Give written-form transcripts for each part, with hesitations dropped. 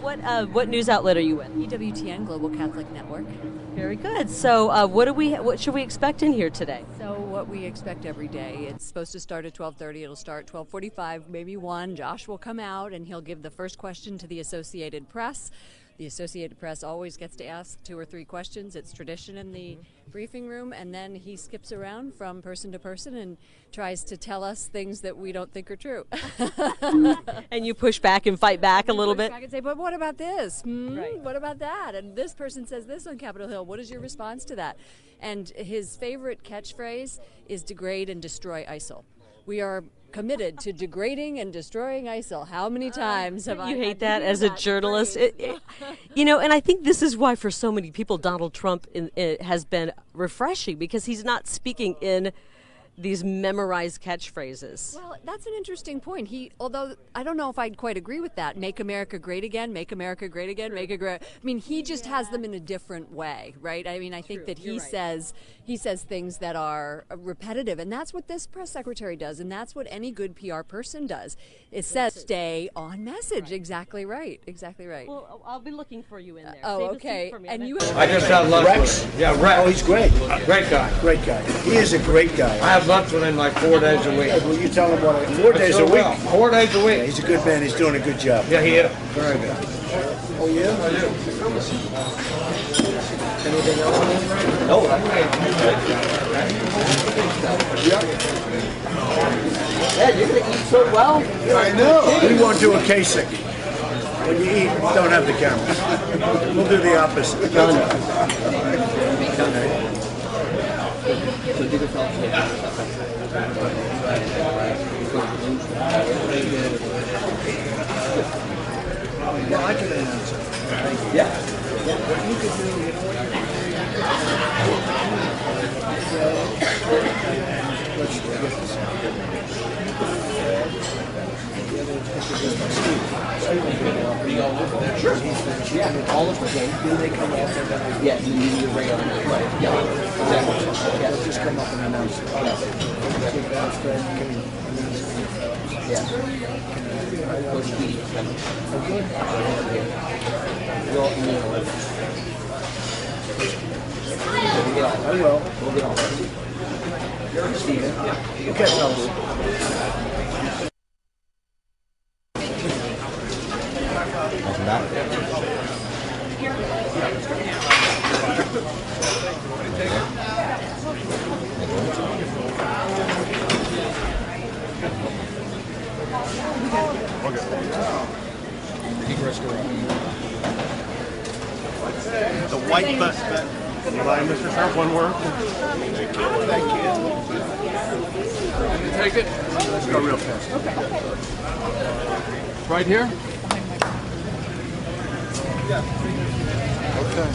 What news outlet are you with? EWTN, Global Catholic Network. Very good. So what should we expect in here today? So what we expect every day. It's supposed to start at 12:30. It'll start 12:45, maybe 1. Josh will come out and he'll give the first question to the Associated Press. The Associated Press always gets to ask 2 or 3 questions. It's tradition in the briefing room, and then he skips around from person to person and tries to tell us things that we don't think are true. And you push back and fight back a little bit? I can say, but what about this? Right. What about that? And this person says this on Capitol Hill. What is your response to that? And his favorite catchphrase is degrade and destroy ISIL. We are committed to degrading and destroying ISIL. How many times have I hate that as a journalist? You know, and I think this is why for so many people Donald Trump has been refreshing, because he's not speaking in these memorized catchphrases. Well, that's an interesting point. Although I don't know if I'd quite agree with that. Make America great again, make America great again, make it great. I mean, he just has them in a different way, right? I mean, I think that he says things that are repetitive, and that's what this press secretary does, and that's what any good PR person does. It says stay on message. Right. Exactly right. Exactly right. Well, I'll be looking for you in there. Oh, okay. And you I just had lunch Rex? with him. Yeah, Rex. Oh, he's great. Great guy. Great guy. He is a great guy. I have lunch with him like 4 days a week. Well, you tell him what 4 days a week. Well, 4 days a week. Yeah, he's a good man. He's doing a good job. Yeah, he is. Very good. Oh, yeah? I do. Anything else? No. Yeah. Yeah, you're going to eat so well. I know. We won't do a Kasich. When you eat, don't have the camera. We'll do the opposite. Yeah, I can announce it. Yeah. What you could do, let's get this. Sure. Yeah, all of the game. Then they come off and yeah, you need your radar. Right. Yeah. Exactly. Yeah. Just come up and announce it. Yeah. Coach Speedy. Okay. Well, I will. We'll get all that. Steven. Yeah. Okay, fellas. The white bus. Bye, Mr. Trump. One more. Thank you. Thank you. Take it. Let's go real fast. Right here. Okay.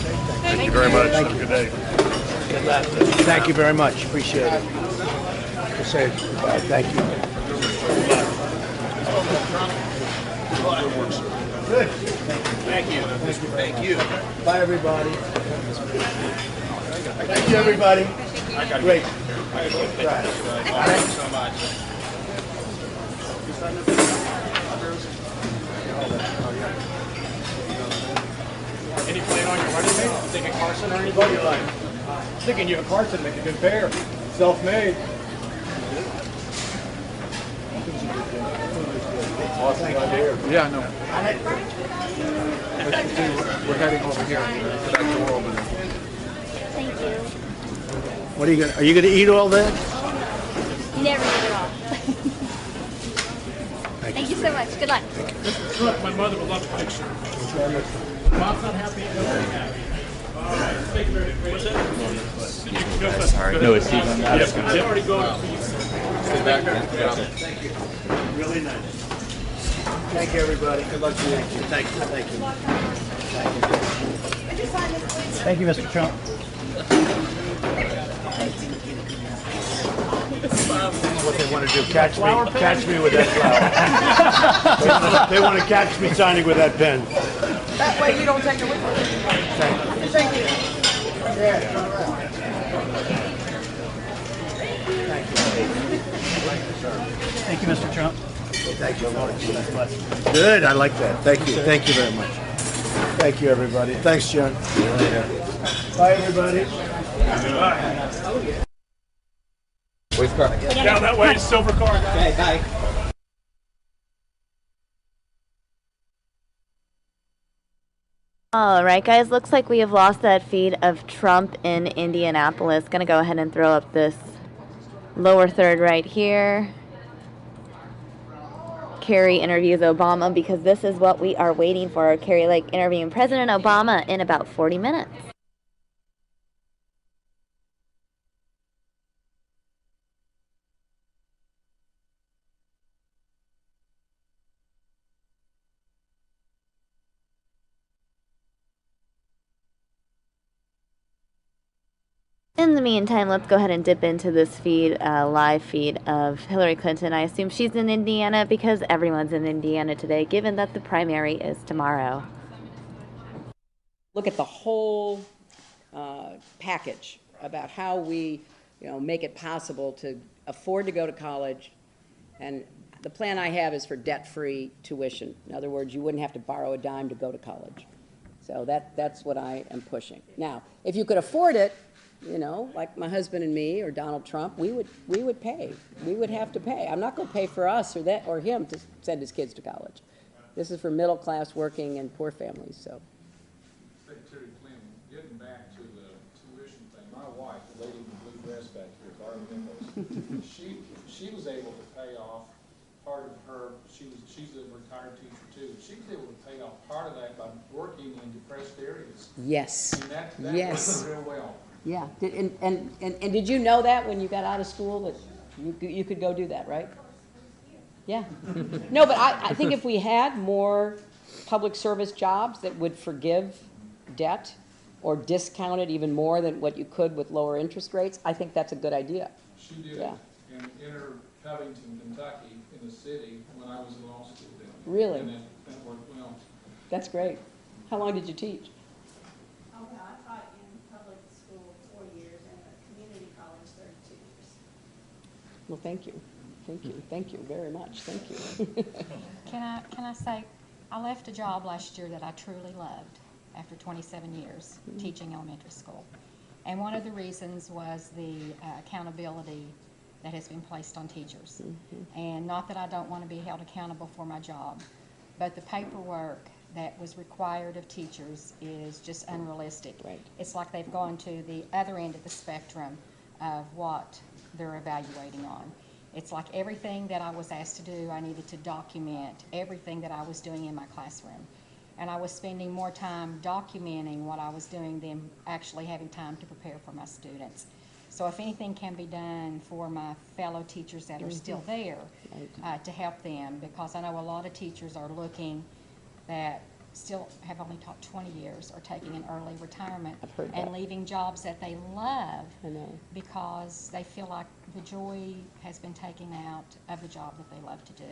Thank you very much. Have a good day. Thank you very much. Appreciate it. We'll say goodbye. Thank you. Good. Thank you. Thank you. Bye, everybody. Thank you, everybody. Great. Thank you so much. Any plan on your running mate? Thinking Carson or anybody? Thinking you have Carson make a good pair. Self-made. Awesome idea. Yeah, no. We're heading over here to that door over there. Thank you. What are you gonna? Are you gonna eat all that? Never get it all. Thank you so much. Good luck. Look, my mother will love the picture. Mom's not happy. Nobody's happy. All right. Thank you very much. Sorry. No, it's Steve. Yes, already going. Stay back. Thank you. Really nice. Thank you, everybody. Good luck to you. Thank you. Thank you. Thank you, Mr. Trump. What they want to do? Catch me with that flower. They want to catch me signing with that pen. That way you don't take it with you. Thank you. Thank you, Mr. Trump. Thank you. Good. I like that. Thank you. Thank you very much. Thank you, everybody. Thanks, John. See you later. Bye, everybody. Where's the car? Down that way, silver car. Okay, bye. All right, guys, looks like we have lost that feed of Trump in Indianapolis. Gonna go ahead and throw up this lower third right here. Kerry interviews Obama, because this is what we are waiting for. Kerry Lake interviewing President Obama in about 40 minutes. In the meantime, let's go ahead and dip into this feed, live feed of Hillary Clinton. I assume she's in Indiana because everyone's in Indiana today, given that the primary is tomorrow. Look at the whole package about how we, make it possible to afford to go to college. And the plan I have is for debt-free tuition. In other words, you wouldn't have to borrow a dime to go to college. So that's what I am pushing. Now, if you could afford it, like my husband and me or Donald Trump, we would pay. We would have to pay. I'm not going to pay for us or him to send his kids to college. This is for middle-class, working, and poor families. So. Secretary Clinton, getting back to the tuition thing, my wife, the lady in the blue dress back here, Barbara Nichols, she was able to pay off part of her. She's a retired teacher too. She was able to pay off part of that by working in depressed areas. Yes. And that yes. worked real well. Yeah, and did you know that when you got out of school that you could go do that, right? Yeah. No, but I think if we had more public service jobs that would forgive debt or discount it even more than what you could with lower interest rates, I think that's a good idea. She did yeah. in Inner Covington, Kentucky, in the city when I was in law school then. Really? And that worked well. That's great. How long did you teach? I taught in public school 4 years and a community college 32 years. Well, thank you. Thank you very much. Thank you. Can I say, I left a job last year that I truly loved after 27 years teaching elementary school. And one of the reasons was the accountability that has been placed on teachers. And not that I don't want to be held accountable for my job, but the paperwork that was required of teachers is just unrealistic. Right. It's like they've gone to the other end of the spectrum of what they're evaluating on. It's like everything that I was asked to do, I needed to document everything that I was doing in my classroom. And I was spending more time documenting what I was doing than actually having time to prepare for my students. So if anything can be done for my fellow teachers that are still there to help them, because I know a lot of teachers are looking that still have only taught 20 years or taking an early retirement and leaving jobs that they love because they feel like the joy has been taken out of the job that they love to do.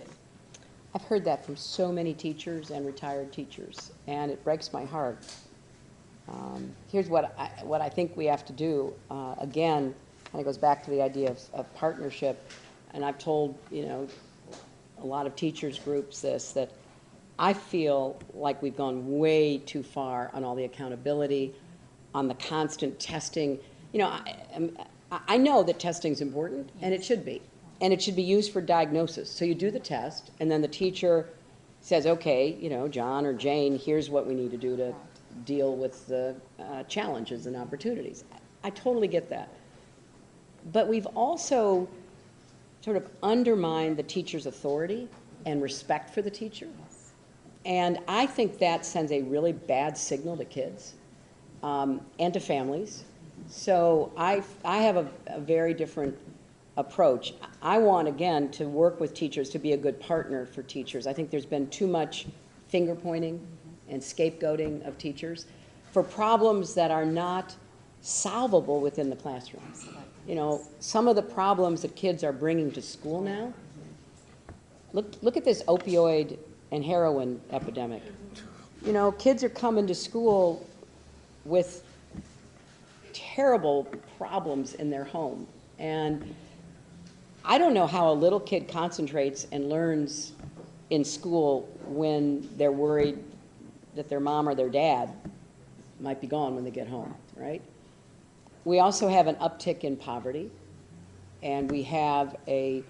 I've heard that from so many teachers and retired teachers, and it breaks my heart. Here's what I think we have to do. Again, kind of goes back to the idea of partnership, and I've told a lot of teachers groups that I feel like we've gone way too far on all the accountability, on the constant testing. I know that testing is important, and it should be. And it should be used for diagnosis. So you do the test, and then the teacher says, okay, John or Jane, here's what we need to do to deal with the challenges and opportunities. I totally get that. But we've also sort of undermined the teacher's authority and respect for the teacher. And I think that sends a really bad signal to kids and to families. So I have a very different approach. I want, again, to work with teachers, to be a good partner for teachers. I think there's been too much finger pointing and scapegoating of teachers for problems that are not solvable within the classroom. Some of the problems that kids are bringing to school now, look at this opioid and heroin epidemic. Kids are coming to school with terrible problems in their home. And I don't know how a little kid concentrates and learns in school when they're worried that their mom or their dad might be gone when they get home, right? We also have an uptick in poverty, and we have a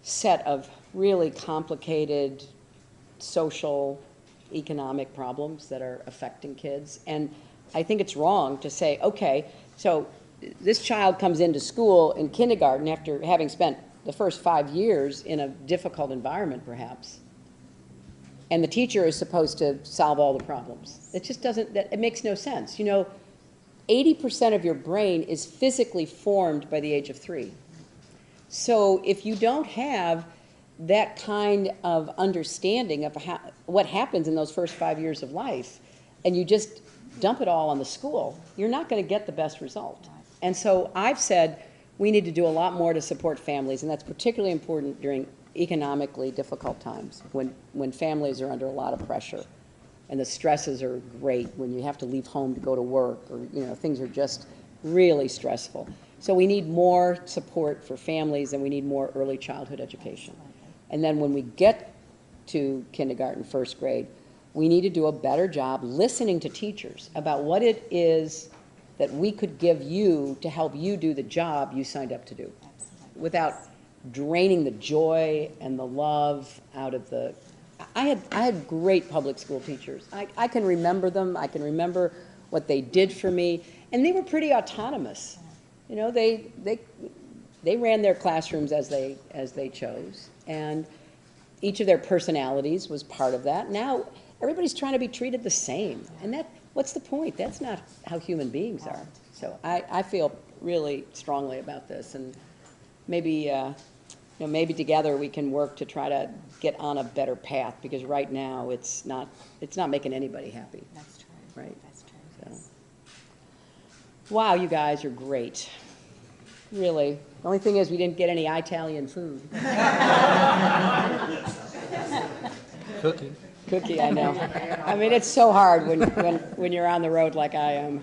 set of really complicated social, economic problems that are affecting kids. And I think it's wrong to say, okay, so this child comes into school in kindergarten after having spent the first 5 years in a difficult environment, perhaps, and the teacher is supposed to solve all the problems. It just doesn't, it makes no sense. You know, 80% of your brain is physically formed by the age of 3. So if you don't have that kind of understanding of what happens in those first 5 years of life, and you just dump it all on the school, you're not going to get the best result. And so I've said we need to do a lot more to support families, and that's particularly important during economically difficult times when families are under a lot of pressure and the stresses are great when you have to leave home to go to work, or things are just really stressful. So we need more support for families, and we need more early childhood education. And then when we get to kindergarten, first grade, we need to do a better job listening to teachers about what it is that we could give you to help you do the job you signed up to do, without draining the joy and the love out of the... I had great public school teachers. I can remember them. I can remember what they did for me, and they were pretty autonomous. They ran their classrooms as they chose, and each of their personalities was part of that. Now everybody's trying to be treated the same, and what's the point? That's not how human beings are. So I feel really strongly about this, and maybe maybe together we can work to try to get on a better path, because right now it's not making anybody happy. That's true. Right? That's true. So. Wow, you guys are great. Really. The only thing is we didn't get any Italian food. Cookie, I know. I mean, it's so hard when you're on the road like I am.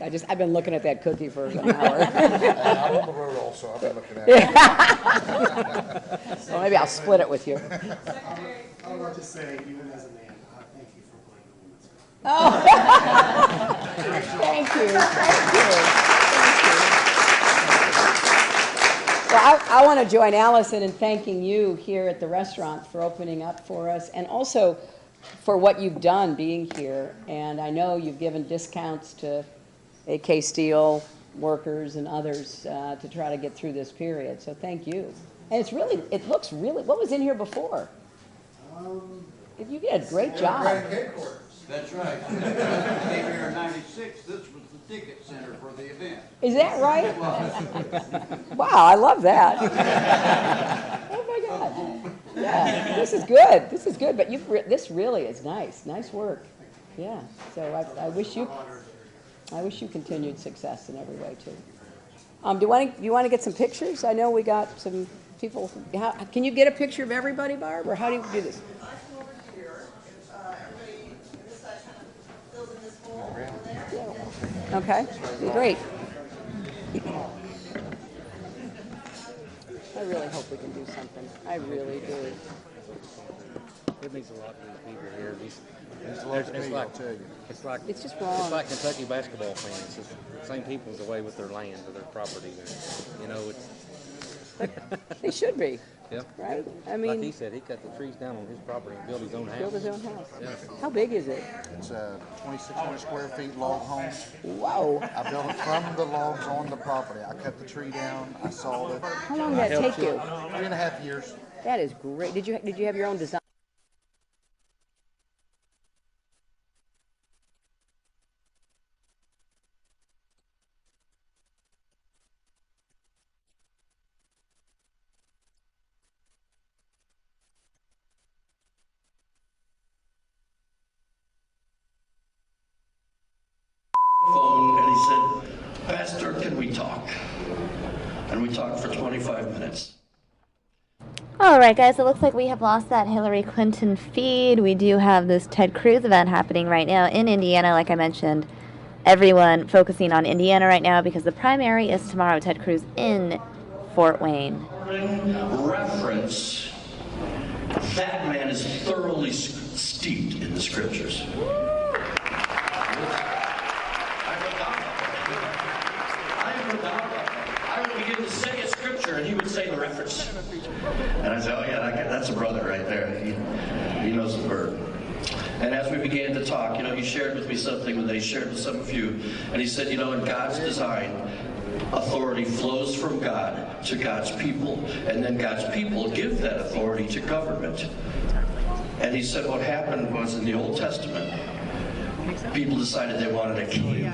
I've been looking at that cookie for an hour. I'm on the road also. I've been looking at it. Well, maybe I'll split it with you. I want to say, even as a man, thank you for playing the women's game. Oh, thank you. Well, I want to join Allison in thanking you here at the restaurant for opening up for us, and also for what you've done being here. And I know you've given discounts to AK Steel workers and others to try to get through this period. So thank you. And it looks really, what was in here before? You did a great job. That's right. When I came here in '96, this was the ticket center for the event. Is that right? It was. Wow, I love that. Oh my God. Yeah, this is good. This is good. But this really is nice. Nice work. Yeah. So I wish you continued success in every way too. Do you want to get some pictures? I know we got some people. Can you get a picture of everybody, Barb, or how do you do this? Okay, great. I really hope we can do something. I really do. It means a lot to these people here. It's just wrong. It's like Kentucky basketball fans. It's the same people's away with their land or their property. They should be. Yeah. Right? I mean, like he said, he cut the trees down on his property and built his own house. Built his own house. Yeah. How big is it? It's a 2,600 square feet log home. Whoa. I built it from the logs on the property. I cut the tree down. I sawed it. How long did that take you? 3.5 years. That is great. Did you have your own design? And he said, Pastor, can we talk? And we talked for 25 minutes. All right, guys, it looks like we have lost that Hillary Clinton feed. We do have this Ted Cruz event happening right now in Indiana, like I mentioned. Everyone focusing on Indiana right now because the primary is tomorrow. Ted Cruz in Fort Wayne. Reference, that man is thoroughly steeped in the scriptures. I would begin to say a scripture, and he would say the reference. And I'd say, oh yeah, that's a brother right there. He knows the word. And as we began to talk, he shared with me something that he shared with some of you. And he said, in God's design, authority flows from God to God's people. And then God's people give that authority to government. And he said what happened was in the Old Testament, people decided they wanted a king.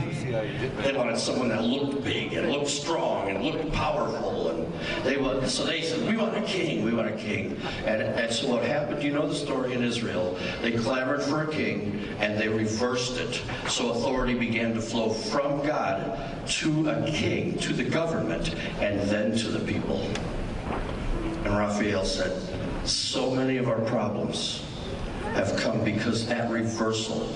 They wanted someone that looked big and looked strong and looked powerful. And so they said, we want a king, we want a king. And so what happened, you know the story in Israel. They clamored for a king and they reversed it. So authority began to flow from God to a king, to the government, and then to the people. And Raphael said, so many of our problems have come because that reversal.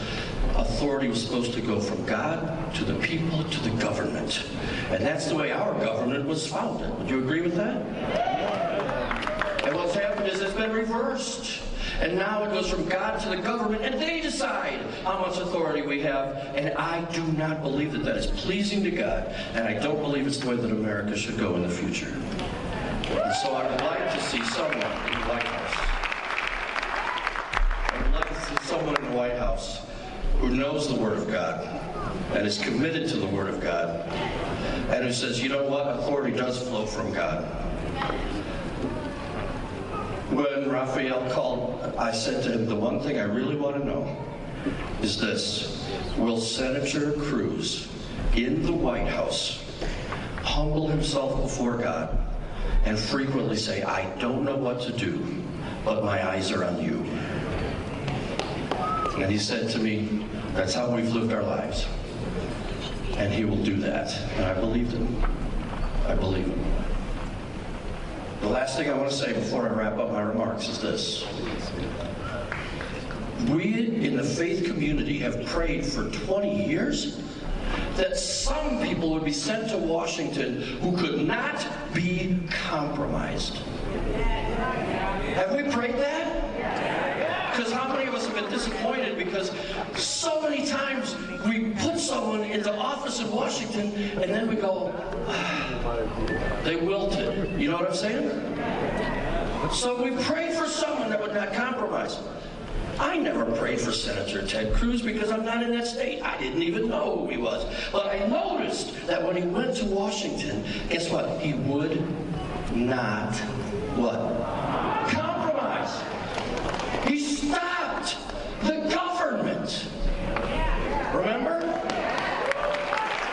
Authority was supposed to go from God to the people to the government. And that's the way our government was founded. Would you agree with that? And what's happened is it's been reversed. And now it goes from God to the government, and they decide how much authority we have. And I do not believe that is pleasing to God. And I don't believe it's the way that America should go in the future. And so I would like to see someone in the White House. I would like to see someone in the White House who knows the Word of God and is committed to the Word of God and who says, you know what, authority does flow from God. When Raphael called, I said to him, the one thing I really want to know is this: will Senator Cruz in the White House humble himself before God and frequently say, I don't know what to do, but my eyes are on you? And he said to me, that's how we've lived our lives. And he will do that. And I believed him. I believe him. The last thing I want to say before I wrap up my remarks is this. We in the faith community have prayed for 20 years that some people would be sent to Washington who could not be compromised. Have we prayed that? Because how many of us have been disappointed because so many times we put someone into office in Washington and then we go, they wilted. You know what I'm saying? So we prayed for someone that would not compromise. I never prayed for Senator Ted Cruz because I'm not in that state. I didn't even know who he was. But I noticed that when he went to Washington, guess what? He would not, what? Compromise. He stopped the government. Remember?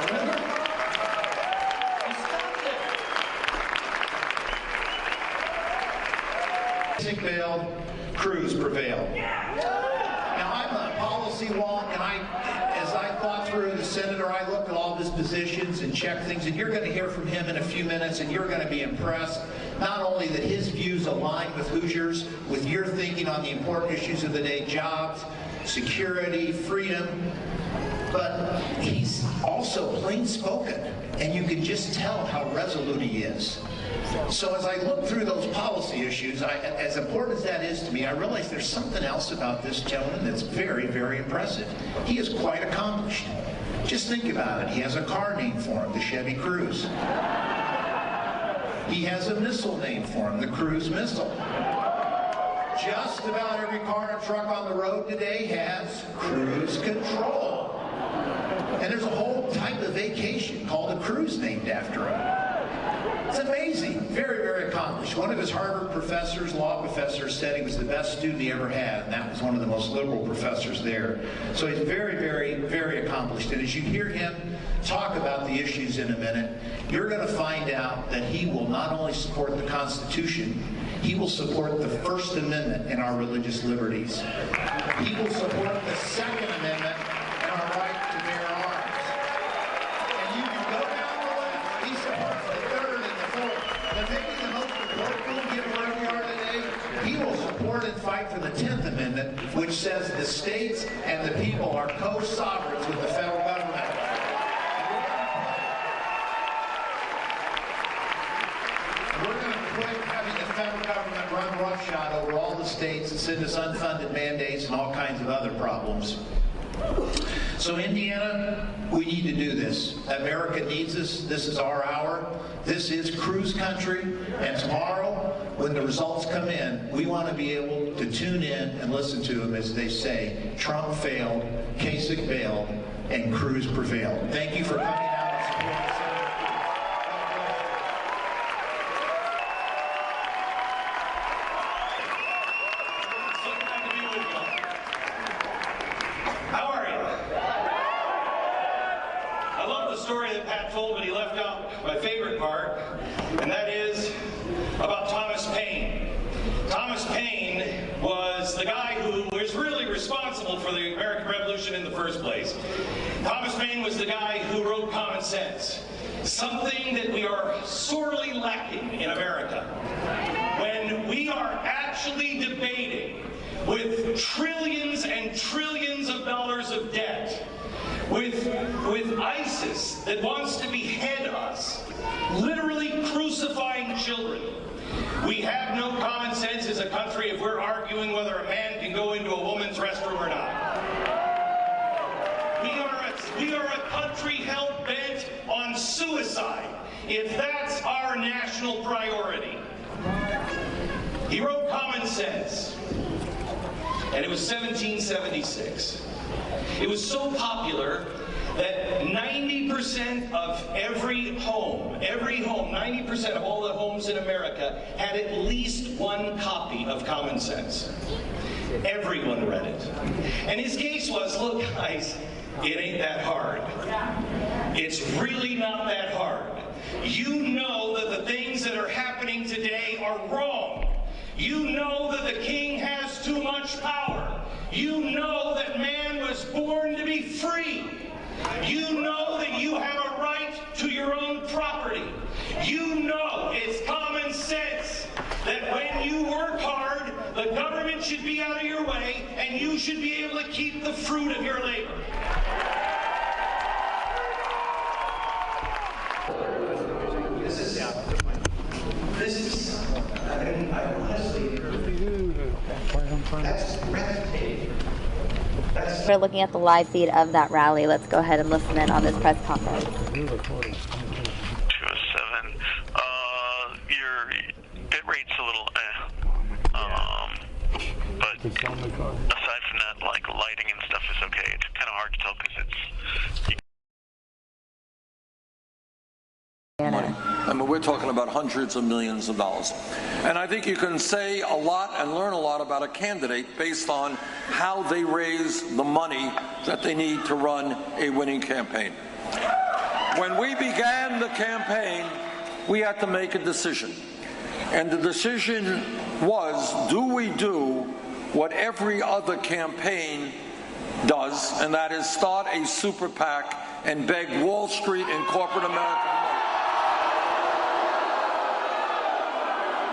Remember? He stopped it. Basic bail, Cruz prevailed. Now I'm a policy wonk, and as I thought through the senator, I looked at all of his positions and checked things, and you're going to hear from him in a few minutes, and you're going to be impressed not only that his views align with Hoosiers, with your thinking on the important issues of the day, jobs, security, freedom, but he's also plain spoken, and you can just tell how resolute he is. So as I look through those policy issues, as important as that is to me, I realize there's something else about this gentleman that's very, very impressive. He is quite accomplished. Just think about it. He has a car named for him, the Chevy Cruze. He has a missile named for him, the Cruise missile. Just about every car and truck on the road today has cruise control. And there's a whole type of vacation called a cruise named after him. It's amazing. Very, very accomplished. One of his Harvard professors, law professors, said he was the best student he ever had, and that was one of the most liberal professors there. So he's very, very, very accomplished. And as you hear him talk about the issues in a minute, you're going to find out that he will not only support the Constitution, he will support the First Amendment and our religious liberties. He will support the Second Amendment and our right to bear arms. And you can go down the list. He supports the Third and the Fourth. But maybe the most important one, given where we are today, he will support and fight for the 10th Amendment, which says the states and the people are co-sovereigns with the federal government. We're going to quit having the federal government run roughshod over all the states that send us unfunded mandates and all kinds of other problems. So Indiana, we need to do this. America needs us. This is our hour. This is cruise country. And tomorrow, when the results come in, we want to be able to tune in and listen to them as they say, Trump failed, Kasich failed, and Cruz prevailed. Thank you for coming out and supporting us. Story that Pat told, but he left out my favorite part, and that is about Thomas Paine. Thomas Paine was the guy who was really responsible for the American Revolution in the first place. Thomas Paine was the guy who wrote Common Sense, something that we are sorely lacking in America. When we are actually debating with trillions and trillions of dollars of debt, with ISIS that wants to behead us, literally crucifying children. We have no common sense as a country if we're arguing whether a man can go into a woman's restroom or not. We are a country hell-bent on suicide, if that's our national priority. He wrote Common Sense, and it was 1776. It was so popular that 90% of every home, 90% of all the homes in America had at least one copy of Common Sense. Everyone read it. And his case was, look guys, it ain't that hard. It's really not that hard. You know that the things that are happening today are wrong. You know that the king has too much power. You know that man was born to be free. You know that you have a right to your own property. You know it's common sense that when you work hard, the government should be out of your way and you should be able to keep the fruit of your labor. We're looking at the live feed of that rally. Let's go ahead and listen in on this press conference. 207. Your bit rate's a little but aside from that, like lighting and stuff is okay. It's kind of hard to tell because it's. I mean, we're talking about hundreds of millions of dollars. And I think you can say a lot and learn a lot about a candidate based on how they raise the money that they need to run a winning campaign. When we began the campaign, we had to make a decision. And the decision was, do we do what every other campaign does, and that is start a super PAC and beg Wall Street and corporate America.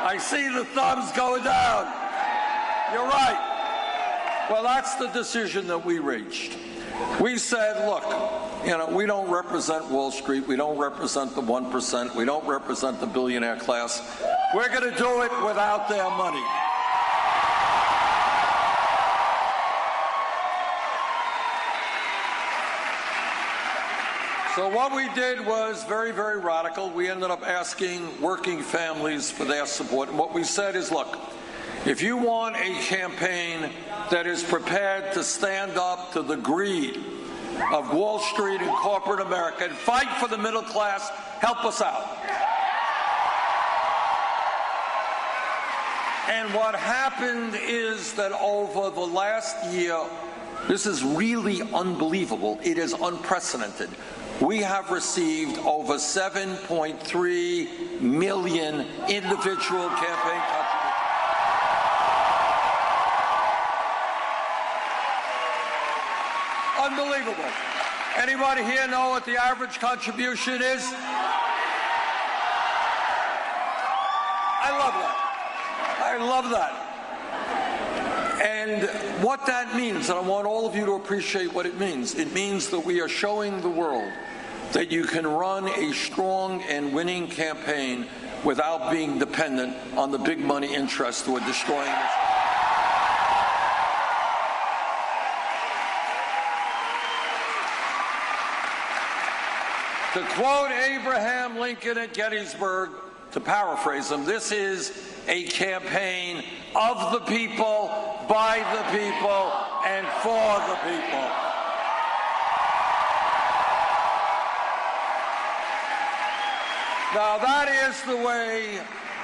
I see the thumbs going down. You're right. Well, that's the decision that we reached. We said, look, we don't represent Wall Street. We don't represent the 1%. We don't represent the billionaire class. We're going to do it without their money. So what we did was very, very radical. We ended up asking working families for their support. And what we said is, look, if you want a campaign that is prepared to stand up to the greed of Wall Street and corporate America and fight for the middle class, help us out. And what happened is that over the last year, this is really unbelievable. It is unprecedented. We have received over 7.3 million individual campaign contributions. Unbelievable. Anybody here know what the average contribution is? I love that. I love that. And what that means, and I want all of you to appreciate what it means that we are showing the world that you can run a strong and winning campaign without being dependent on the big money interests who are destroying this. To quote Abraham Lincoln at Gettysburg, to paraphrase him, this is a campaign of the people, by the people, and for the people. Now, that is the way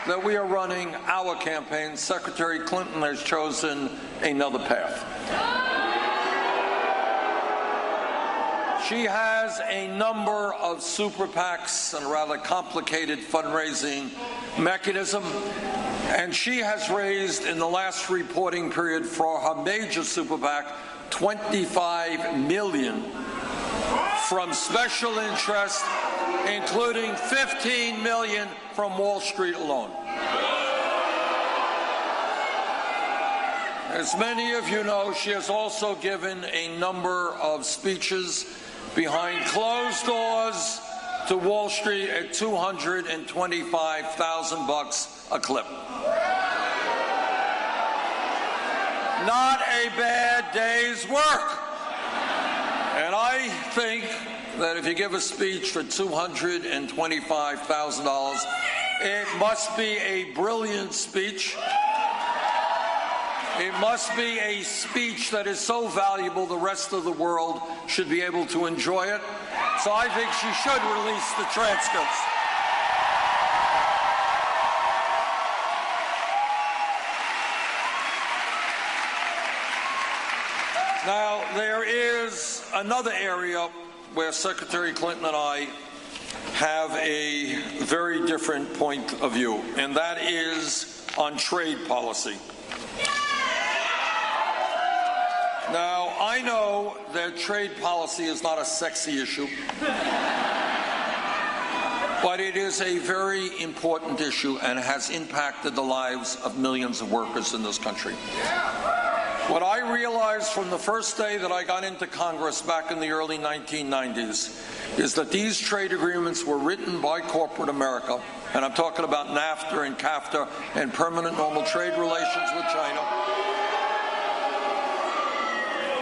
that we are running our campaign. Secretary Clinton has chosen another path. She has a number of super PACs and a rather complicated fundraising mechanism, and she has raised in the last reporting period for her major super PAC $25 million from special interest, including $15 million from Wall Street alone. As many of you know, she has also given a number of speeches behind closed doors to Wall Street at $225,000 a clip. Not a bad day's work. And I think that if you give a speech for $225,000, it must be a brilliant speech. It must be a speech that is so valuable the rest of the world should be able to enjoy it. So I think she should release the transcripts. Now, there is another area where Secretary Clinton and I have a very different point of view, and that is on trade policy. Now, I know that trade policy is not a sexy issue, but it is a very important issue and has impacted the lives of millions of workers in this country. What I realized from the first day that I got into Congress back in the early 1990s is that these trade agreements were written by corporate America, and I'm talking about NAFTA and CAFTA and permanent normal trade relations with China.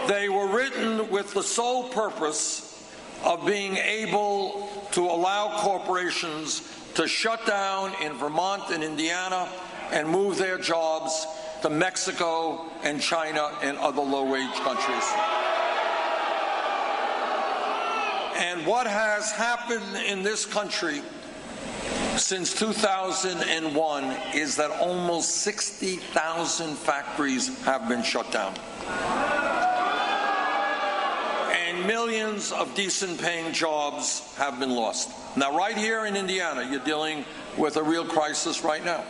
They were written with the sole purpose of being able to allow corporations to shut down in Vermont and Indiana and move their jobs to Mexico and China and other low-wage countries. And what has happened in this country since 2001 is that almost 60,000 factories have been shut down. And millions of decent-paying jobs have been lost. Now, right here in Indiana, you're dealing with a real crisis right now.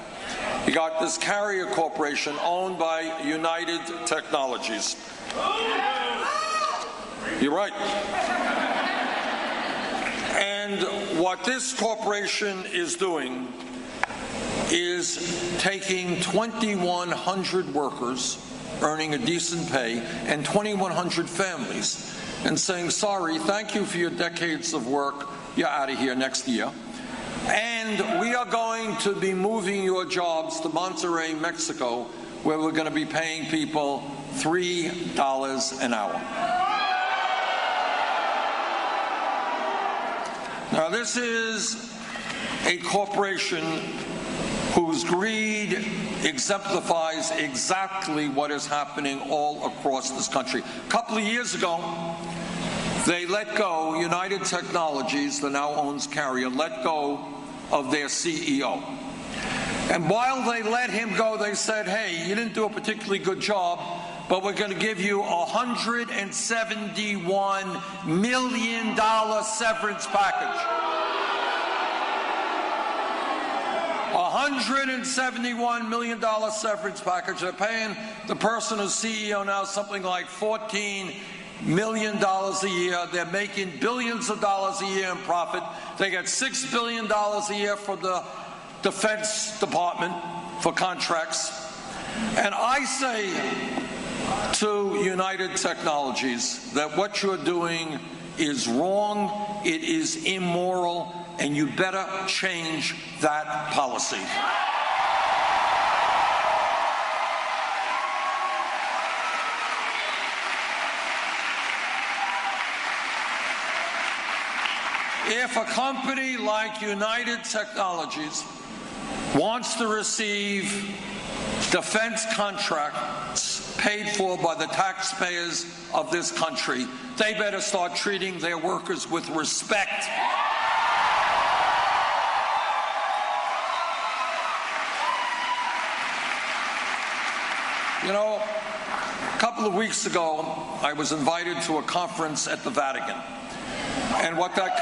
You got this carrier corporation owned by United Technologies. You're right. And what this corporation is doing is taking 2,100 workers earning a decent pay and 2,100 families and saying, sorry, thank you for your decades of work, you're out of here next year. And we are going to be moving your jobs to Monterrey, Mexico, where we're going to be paying people $3 an hour. Now, this is a corporation whose greed exemplifies exactly what is happening all across this country. A couple of years ago, they let go, United Technologies, that now owns Carrier, let go of their CEO. And while they let him go, they said, hey, you didn't do a particularly good job, but we're going to give you a $171 million severance package. $171 million severance package. They're paying the person who's CEO now something like $14 million a year. They're making billions of dollars a year in profit. They get $6 billion a year from the Defense Department for contracts. And I say to United Technologies that what you're doing is wrong, it is immoral, and you better change that policy. If a company like United Technologies wants to receive defense contracts paid for by the taxpayers of this country, they better start treating their workers with respect. You know, a couple of weeks ago, I was invited to a conference at the Vatican. And what that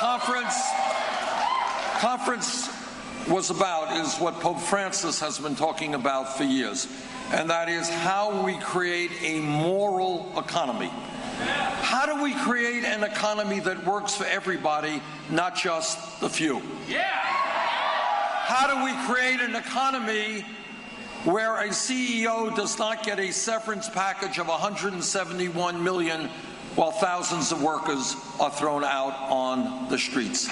conference was about is what Pope Francis has been talking about for years, and that is how we create a moral economy. How do we create an economy that works for everybody, not just the few? Yeah. How do we create an economy where a CEO does not get a severance package of $171 million while thousands of workers are thrown out on the streets?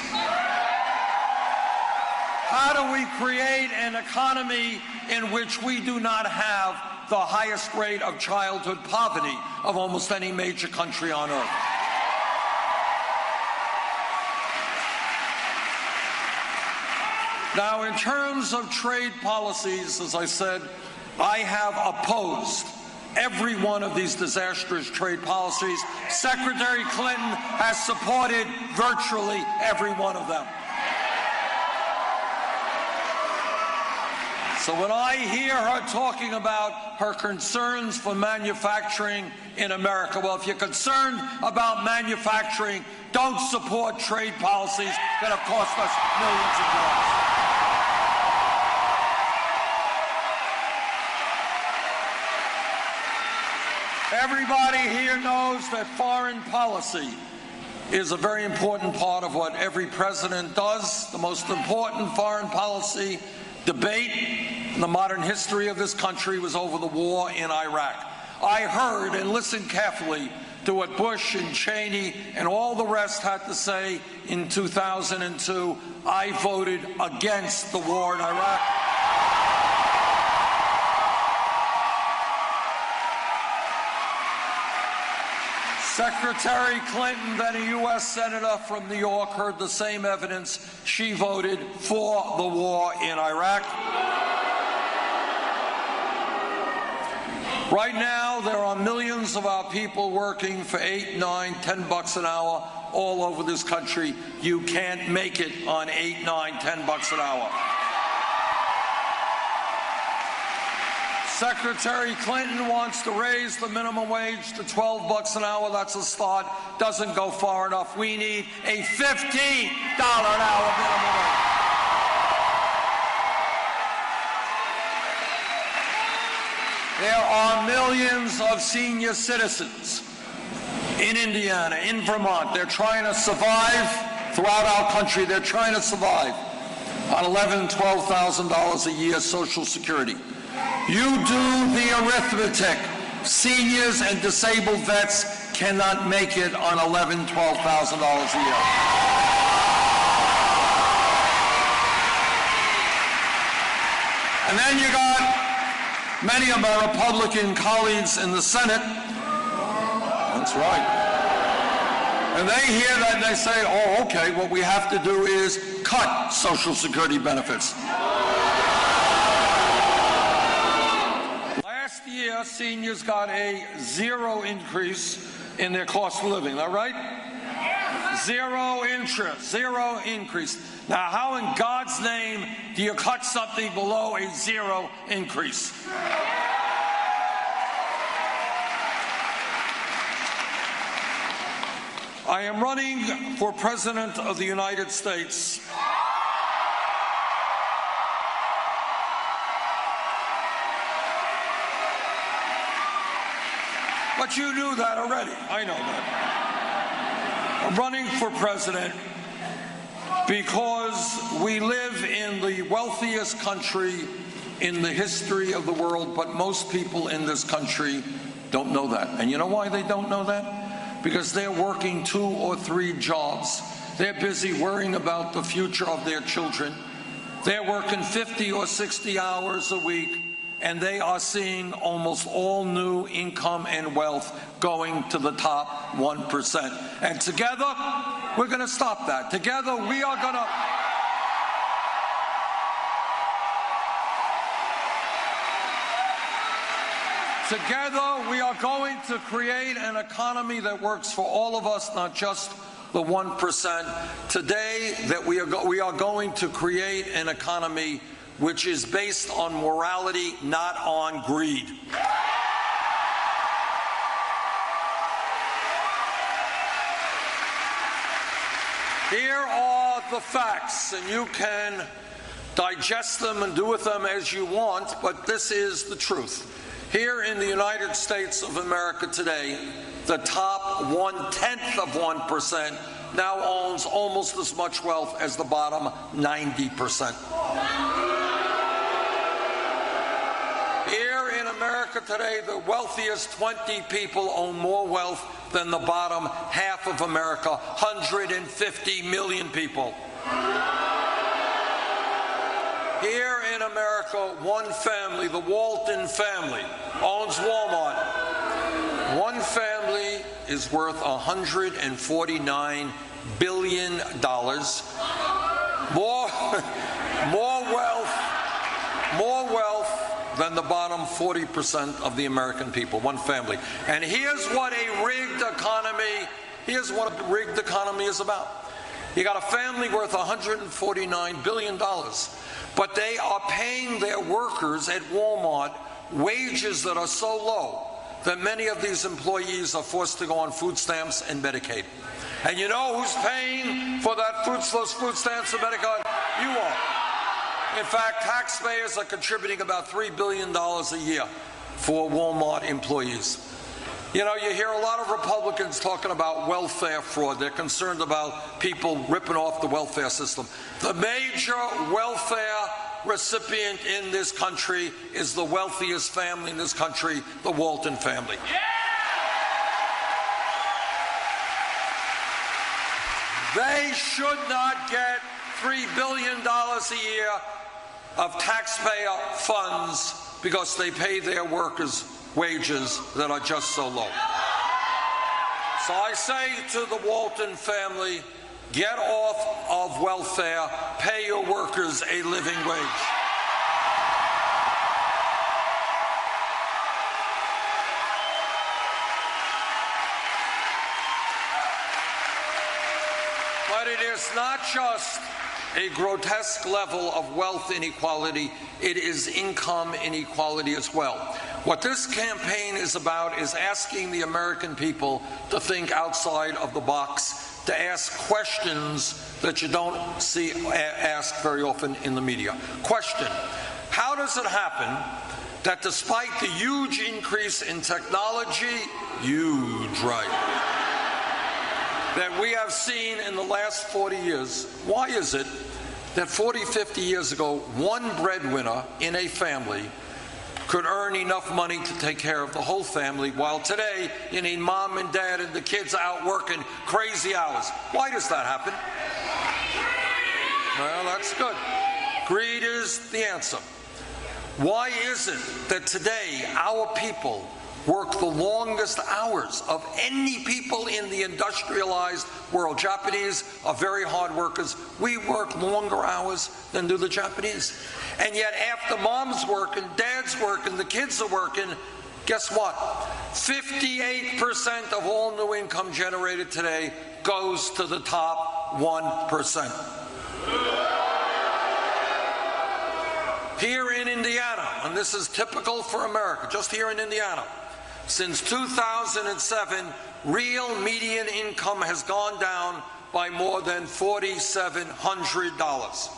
How do we create an economy in which we do not have the highest rate of childhood poverty of almost any major country on earth? Now, in terms of trade policies, as I said, I have opposed every one of these disastrous trade policies. Secretary Clinton has supported virtually every one of them. So when I hear her talking about her concerns for manufacturing in America, well, if you're concerned about manufacturing, don't support trade policies that have cost us millions of dollars. Everybody here knows that foreign policy is a very important part of what every president does. The most important foreign policy debate in the modern history of this country was over the war in Iraq. I heard and listened carefully to what Bush and Cheney and all the rest had to say in 2002. I voted against the war in Iraq. Secretary Clinton, then a U.S. Senator from New York, heard the same evidence. She voted for the war in Iraq. Right now, there are millions of our people working for $8, $9, $10 an hour all over this country. You can't make it on $8, $9, $10 an hour. Secretary Clinton wants to raise the minimum wage to $12 an hour. That's a start. Doesn't go far enough. We need a $15 an hour minimum wage. There are millions of senior citizens in Indiana, in Vermont. They're trying to survive throughout our country. They're trying to survive on $11,000, $12,000 a year Social Security. You do the arithmetic. Seniors and disabled vets cannot make it on $11,000, $12,000 a year. And then you got many of my Republican colleagues in the Senate. That's right. And they hear that and they say, oh, okay, what we have to do is cut Social Security benefits. Last year, seniors got a 0 increase in their cost of living. Is that right? 0 interest, 0 increase. Now, how in God's name do you cut something below a 0 increase? I am running for President of the United States. But you knew that already. I know that. I'm running for president because we live in the wealthiest country in the history of the world, but most people in this country don't know that. And you know why they don't know that? Because they're working 2 or 3 jobs. They're busy worrying about the future of their children. They're working 50 or 60 hours a week. and they are seeing almost all new income and wealth going to the top 1%. And together, we're going to stop that. Together, we are going to... Together, we are going to create an economy that works for all of us, not just the 1%. Today, that we are going to create an economy which is based on morality, not on greed. Here are the facts, and you can digest them and do with them as you want, but this is the truth. Here in the United States of America today, the top 1/10 of 1% now owns almost as much wealth as the bottom 90%. Here in America today, the wealthiest 20 people own more wealth than the bottom half of America, 150 million people. Here in America, one family, the Walton family, owns Walmart. One family is worth $149 billion. More wealth than the bottom 40% of the American people, one family. And here's what a rigged economy is about. You got a family worth $149 billion, but they are paying their workers at Walmart wages that are so low that many of these employees are forced to go on food stamps and Medicaid. And you know who's paying for those food stamps and Medicaid? You are. In fact, taxpayers are contributing about $3 billion a year for Walmart employees. You know, you hear a lot of Republicans talking about welfare fraud. They're concerned about people ripping off the welfare system. The major welfare recipient in this country is the wealthiest family in this country, the Walton family. They should not get $3 billion a year of taxpayer funds because they pay their workers wages that are just so low. So I say to the Walton family, get off of welfare, pay your workers a living wage. But it is not just a grotesque level of wealth inequality, it is income inequality as well. What this campaign is about is asking the American people to think outside of the box, to ask questions that you don't see asked very often in the media. Question: how does it happen that despite the huge increase in technology, that we have seen in the last 40 years, why is it that 40, 50 years ago, one breadwinner in a family could earn enough money to take care of the whole family, while today you need mom and dad and the kids out working crazy hours? Why does that happen? Well, that's good. Greed is the answer. Why is it that today our people work the longest hours of any people in the industrialized world? Japanese are very hard workers. We work longer hours than do the Japanese. And yet after mom's working, dad's working, the kids are working, guess what? 58% of all new income generated today goes to the top 1%. Here in Indiana, and this is typical for America, just here in Indiana, since 2007, real median income has gone down by more than $4,700.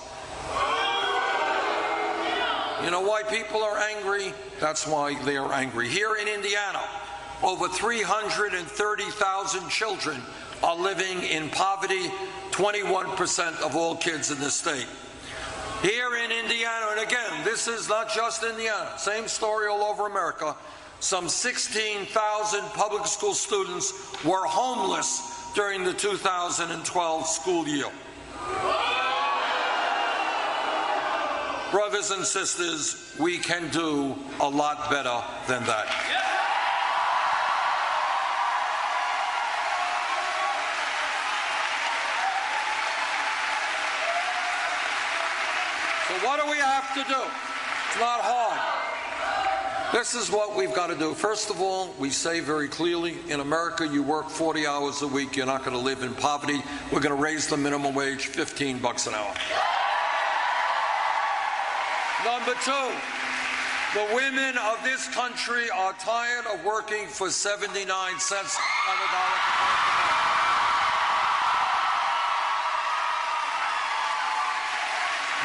You know why people are angry? That's why they are angry. Here in Indiana, over 330,000 children are living in poverty, 21% of all kids in this state. Here in Indiana, and again, this is not just Indiana, same story all over America, some 16,000 public school students were homeless during the 2012 school year. brothers and sisters, we can do a lot better than that. So what do we have to do? It's not hard. This is what we've got to do. First of all, we say very clearly, in America, you work 40 hours a week, you're not going to live in poverty. We're going to raise the minimum wage $15 an hour. Number two, the women of this country are tired of working for 79 cents on the dollar.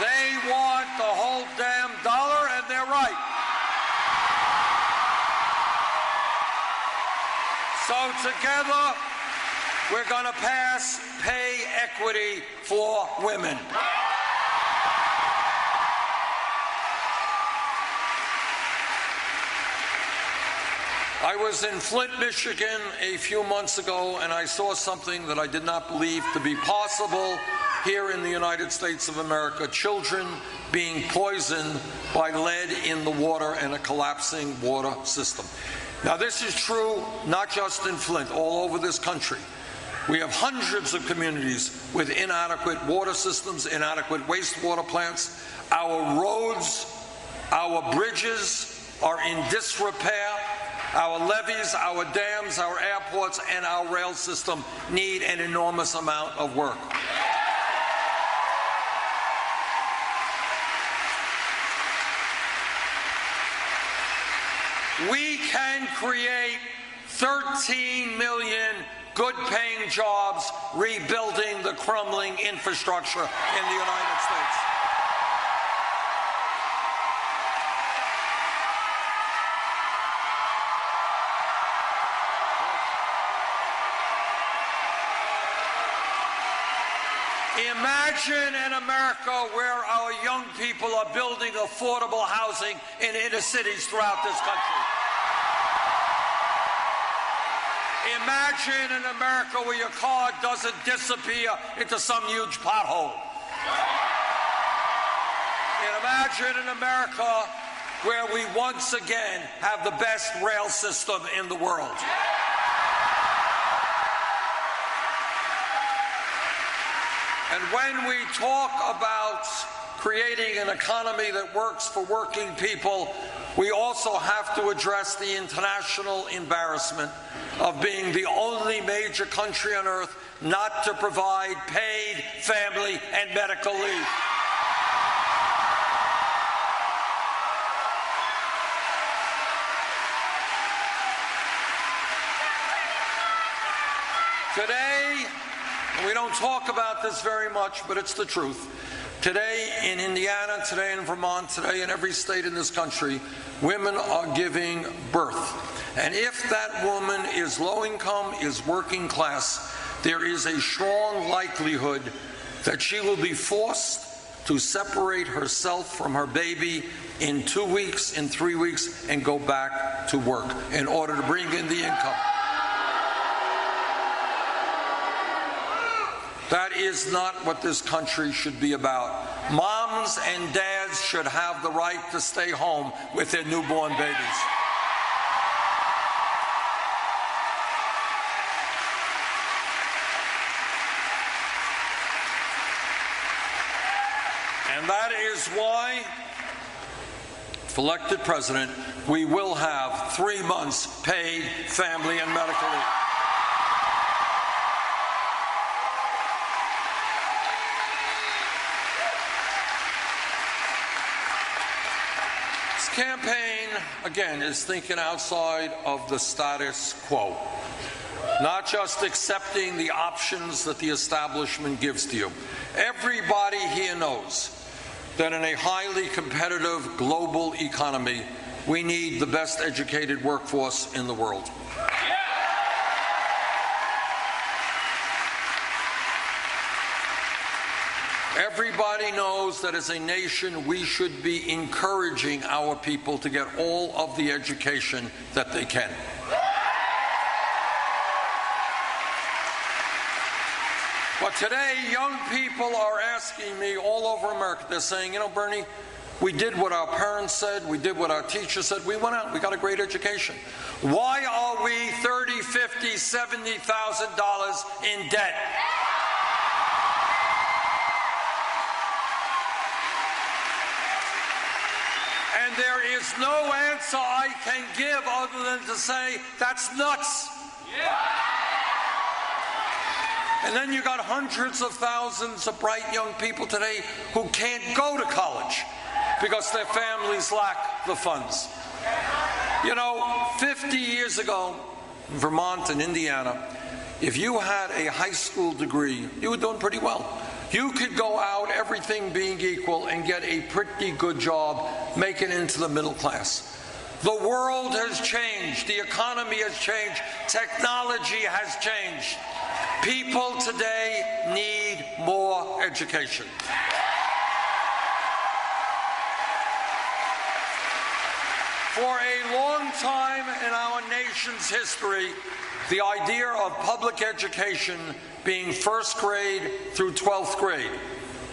They want the whole damn dollar, and they're right. So together, we're going to pass pay equity for women. I was in Flint, Michigan a few months ago, and I saw something that I did not believe to be possible here in the United States of America. Children being poisoned by lead in the water and a collapsing water system. Now, this is true not just in Flint, all over this country. We have hundreds of communities with inadequate water systems, inadequate wastewater plants. Our roads, our bridges are in disrepair. Our levees, our dams, our airports, and our rail system need an enormous amount of work. We can create 13 million good-paying jobs rebuilding the crumbling infrastructure in the United States. Imagine an America where our young people are building affordable housing in inner cities throughout this country. Imagine an America where your car doesn't disappear into some huge pothole. And imagine an America where we once again have the best rail system in the world. And when we talk about creating an economy that works for working people, we also have to address the international embarrassment of being the only major country on earth not to provide paid family and medical leave. Today, we don't talk about this very much, but it's the truth. Today in Indiana, today in Vermont, today in every state in this country, women are giving birth. And if that woman is low income, is working class, there is a strong likelihood that she will be forced to separate herself from her baby in 2 weeks, in 3 weeks, and go back to work in order to bring in the income. That is not what this country should be about. Moms and dads should have the right to stay home with their newborn babies. And that is why, if elected president, we will have 3 months paid family and medical leave. Campaign, again, is thinking outside of the status quo, not just accepting the options that the establishment gives to you. Everybody here knows that in a highly competitive global economy, we need the best educated workforce in the world. Everybody knows that as a nation, we should be encouraging our people to get all of the education that they can. But today, young people are asking me all over America, they're saying, you know, Bernie, We did what our parents said. We did what our teachers said. We went out. We got a great education. Why are we $30,000, $50,000, $70,000 in debt? And there is no answer I can give other than to say, that's nuts. Yeah. And then you got hundreds of thousands of bright young people today who can't go to college because their families lack the funds. You know, 50 years ago, in Vermont and Indiana, if you had a high school degree, you were doing pretty well. You could go out, everything being equal, and get a pretty good job, make it into the middle class. The world has changed. The economy has changed. Technology has changed. People today need more education. For a long time in our nation's history, the idea of public education being first grade through 12th grade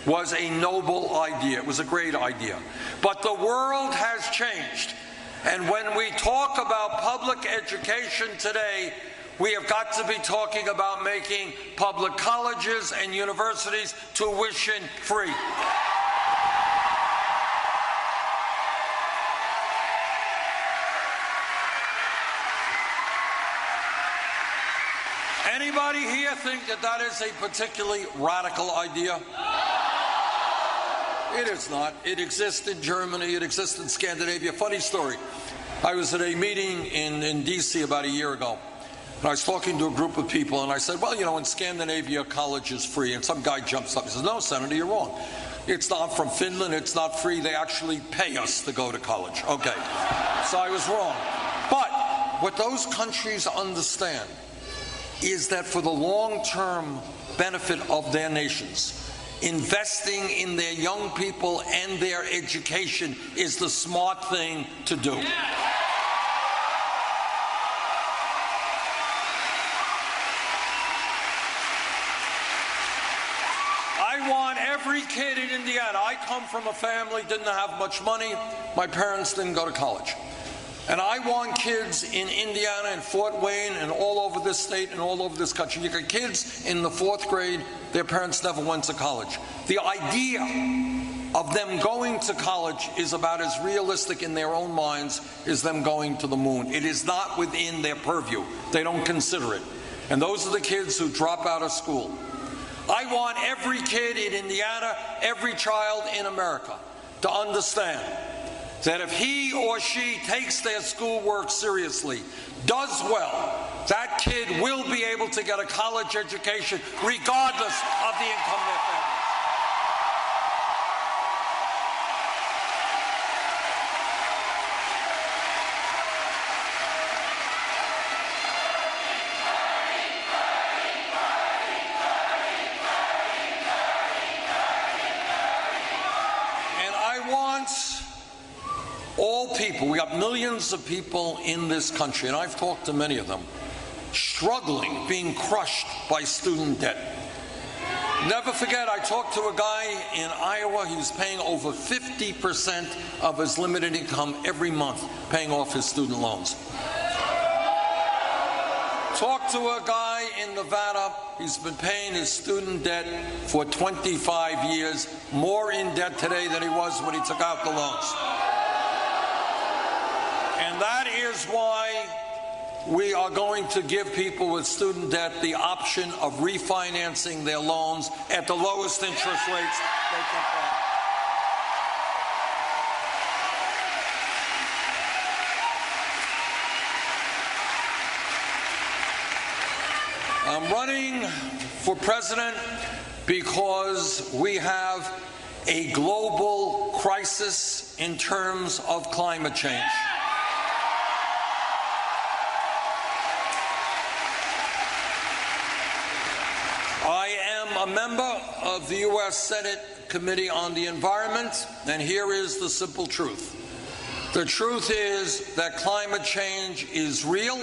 was a noble idea. It was a great idea. But the world has changed. And when we talk about public education today, we have got to be talking about making public colleges and universities tuition free. Anybody here think that that is a particularly radical idea? It is not. It exists in Germany. It exists in Scandinavia. Funny story. I was at a meeting in D.C. about a year ago. And I was talking to a group of people, and I said, well, you know, in Scandinavia, college is free. And some guy jumps up and says, no, Senator, you're wrong. It's not from Finland. It's not free. They actually pay us to go to college. Okay. So I was wrong. But what those countries understand is that for the long-term benefit of their nations, investing in their young people and their education is the smart thing to do. I want every kid in Indiana. I come from a family, didn't have much money. My parents didn't go to college. And I want kids in Indiana and Fort Wayne and all over this state and all over this country. You got kids in the 4th grade, their parents never went to college. The idea of them going to college is about as realistic in their own minds as them going to the moon. It is not within their purview. They don't consider it. And those are the kids who drop out of school. I want every kid in Indiana, every child in America to understand that if he or she takes their schoolwork seriously, does well, that kid will be able to get a college education regardless of the income of their family. All people, we got millions of people in this country, and I've talked to many of them, struggling, being crushed by student debt. Never forget, I talked to a guy in Iowa. He was paying over 50% of his limited income every month, paying off his student loans. Talked to a guy in Nevada. He's been paying his student debt for 25 years, more in debt today than he was when he took out the loans. And that is why we are going to give people with student debt the option of refinancing their loans at the lowest interest rates they can pay. I'm running for president because we have a global crisis in terms of climate change. I am a member of the U.S. Senate Committee on the Environment, and here is the simple truth. The truth is that climate change is real.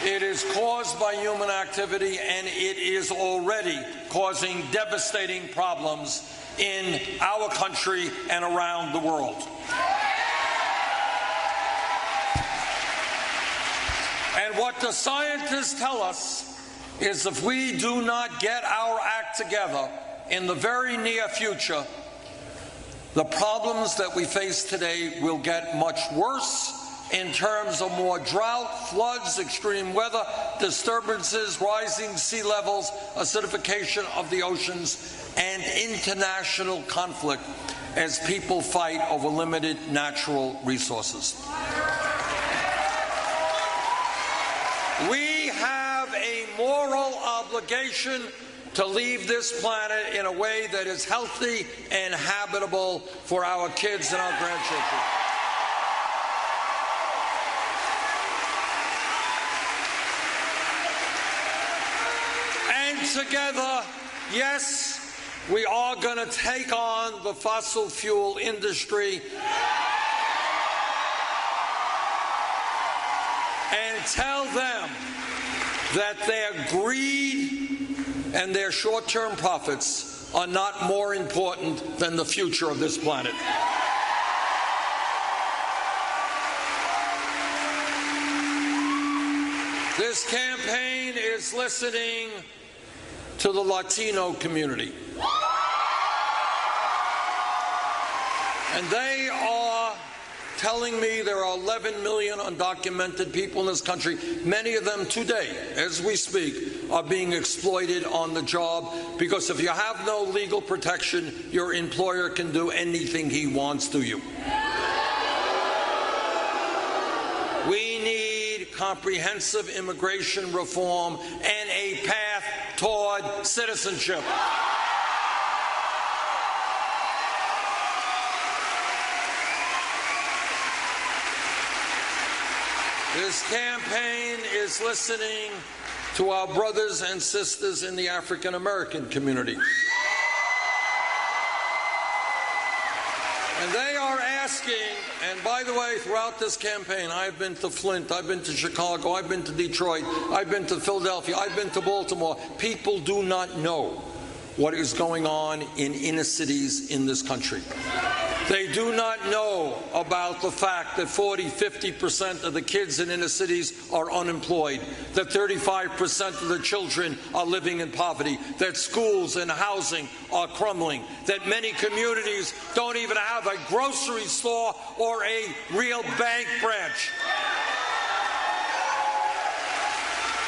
It is caused by human activity, and it is already causing devastating problems in our country and around the world. And what the scientists tell us is if we do not get our act together in the very near future, the problems that we face today will get much worse in terms of more drought, floods, extreme weather, disturbances, rising sea levels, acidification of the oceans, and international conflict as people fight over limited natural resources. We have a moral obligation to leave this planet in a way that is healthy and habitable for our kids and our grandchildren. And together, yes, we are going to take on the fossil fuel industry and tell them that their greed and their short-term profits are not more important than the future of this planet. This campaign is listening to the Latino community. And they are telling me there are 11 million undocumented people in this country. Many of them today, as we speak, are being exploited on the job because if you have no legal protection, your employer can do anything he wants to you. We need comprehensive immigration reform and a path toward citizenship. This campaign is listening to our brothers and sisters in the African American community. And they are asking, and by the way, throughout this campaign, I've been to Flint, I've been to Chicago, I've been to Detroit, I've been to Philadelphia, I've been to Baltimore. People do not know what is going on in inner cities in this country. They do not know about the fact that 40–50% of the kids in inner cities are unemployed, that 35% of the children are living in poverty, that schools and housing are crumbling, that many communities don't even have a grocery store or a real bank branch.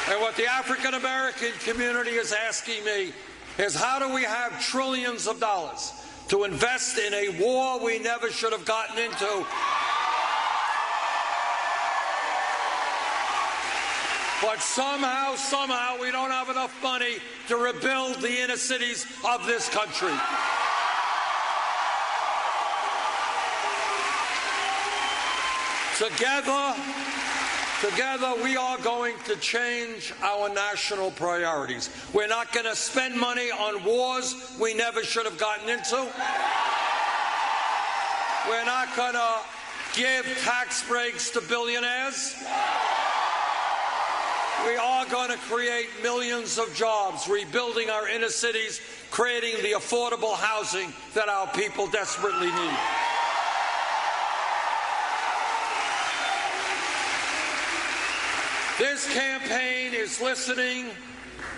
And what the African American community is asking me is how do we have trillions of dollars to invest in a war we never should have gotten into, but somehow we don't have enough money to rebuild the inner cities of this country. Together, we are going to change our national priorities. We're not going to spend money on wars we never should have gotten into. We're not going to give tax breaks to billionaires. We are going to create millions of jobs, rebuilding our inner cities, creating the affordable housing that our people desperately need. This campaign is listening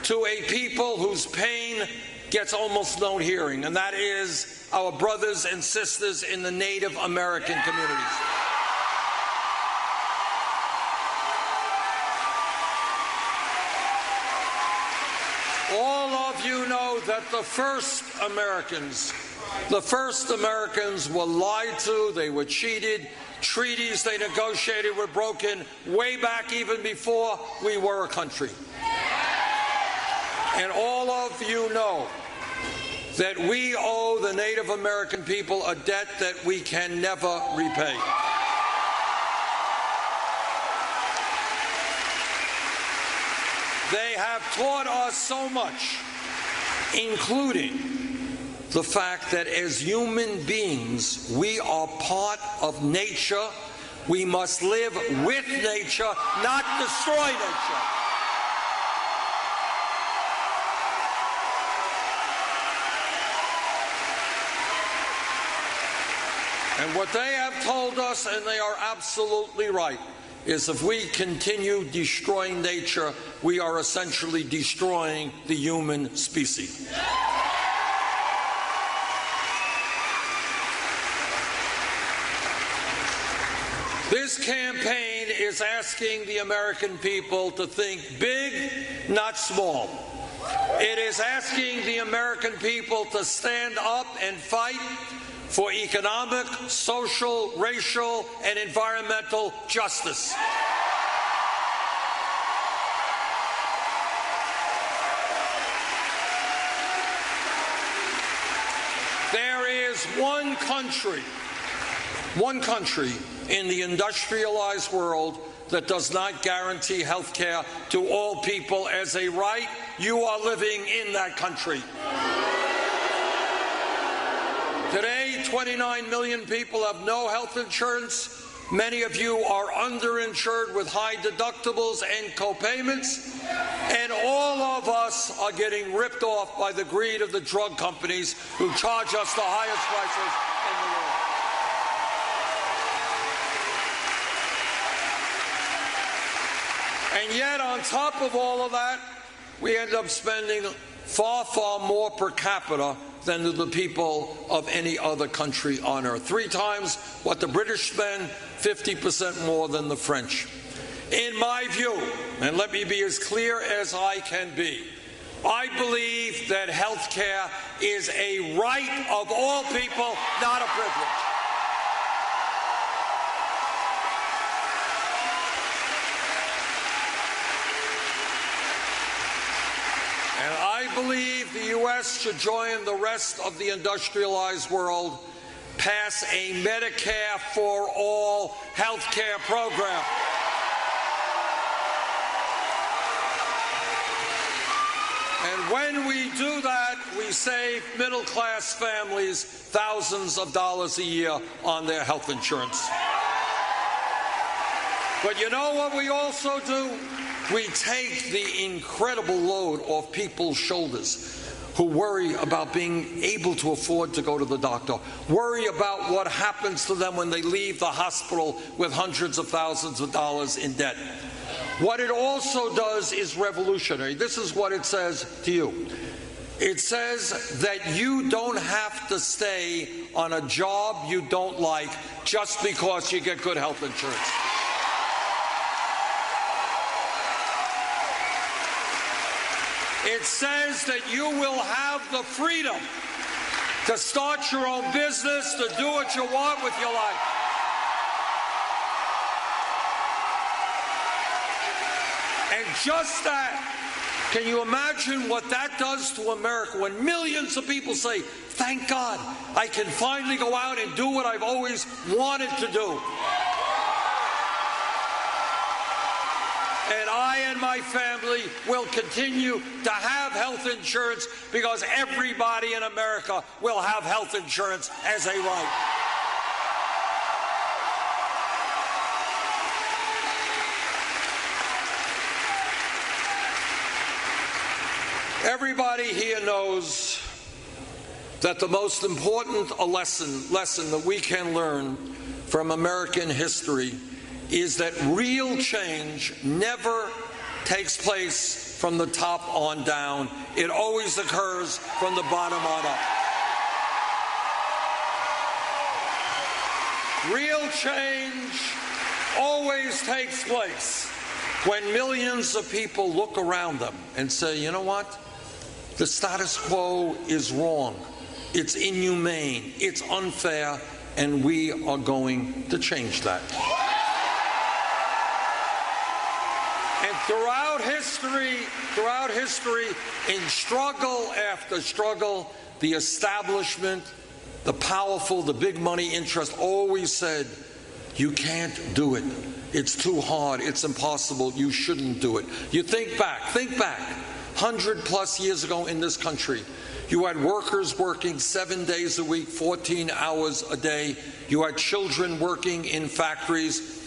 to a people whose pain gets almost no hearing, and that is our brothers and sisters in the Native American communities. All of you know that the first Americans were lied to, they were cheated, treaties they negotiated were broken way back even before we were a country. And all of you know that we owe the Native American people a debt that we can never repay. They have taught us so much, including the fact that as human beings, we are part of nature, We must live with nature, not destroy nature. And what they have told us, and they are absolutely right, is if we continue destroying nature, we are essentially destroying the human species. This campaign is asking the American people to think big, not small. It is asking the American people to stand up and fight for economic, social, racial, and environmental justice. There is one country in the industrialized world that does not guarantee health care to all people as a right. You are living in that country. Today, 29 million people have no health insurance. Many of you are underinsured with high deductibles and co-payments. And all of us are getting ripped off by the greed of the drug companies who charge us the highest prices in the world. And yet, on top of all of that, we end up spending far, far more per capita than the people of any other country on earth. 3 times what the British spend, 50% more than the French. In my view, and let me be as clear as I can be, I believe that health care is a right of all people, not a privilege. And I believe the U.S. should join the rest of the industrialized world, pass a Medicare for all health care program. And when we do that, we save middle-class families thousands of dollars a year on their health insurance. But you know what we also do? We take the incredible load off people's shoulders who worry about being able to afford to go to the doctor, worry about what happens to them when they leave the hospital with hundreds of thousands of dollars in debt. What it also does is revolutionary. This is what it says to you. It says that you don't have to stay on a job you don't like just because you get good health insurance. It says that you will have the freedom to start your own business, to do what you want with your life. And just that, can you imagine what that does to America when millions of people say, thank God, I can finally go out and do what I've always wanted to do. And I and my family will continue to have health insurance because everybody in America will have health insurance as a right. Everybody here knows that the most important lesson that we can learn from American history is that real change never takes place from the top on down. It always occurs from the bottom on up. Real change always takes place when millions of people look around them and say, you know what? The status quo is wrong. It's inhumane. It's unfair. And we are going to change that. And throughout history, in struggle after struggle, the establishment, the powerful, the big money interest always said, you can't do it. It's too hard. It's impossible. You shouldn't do it. You think back, 100+ years ago in this country, you had workers working 7 days a week, 14 hours a day. You had children working in factories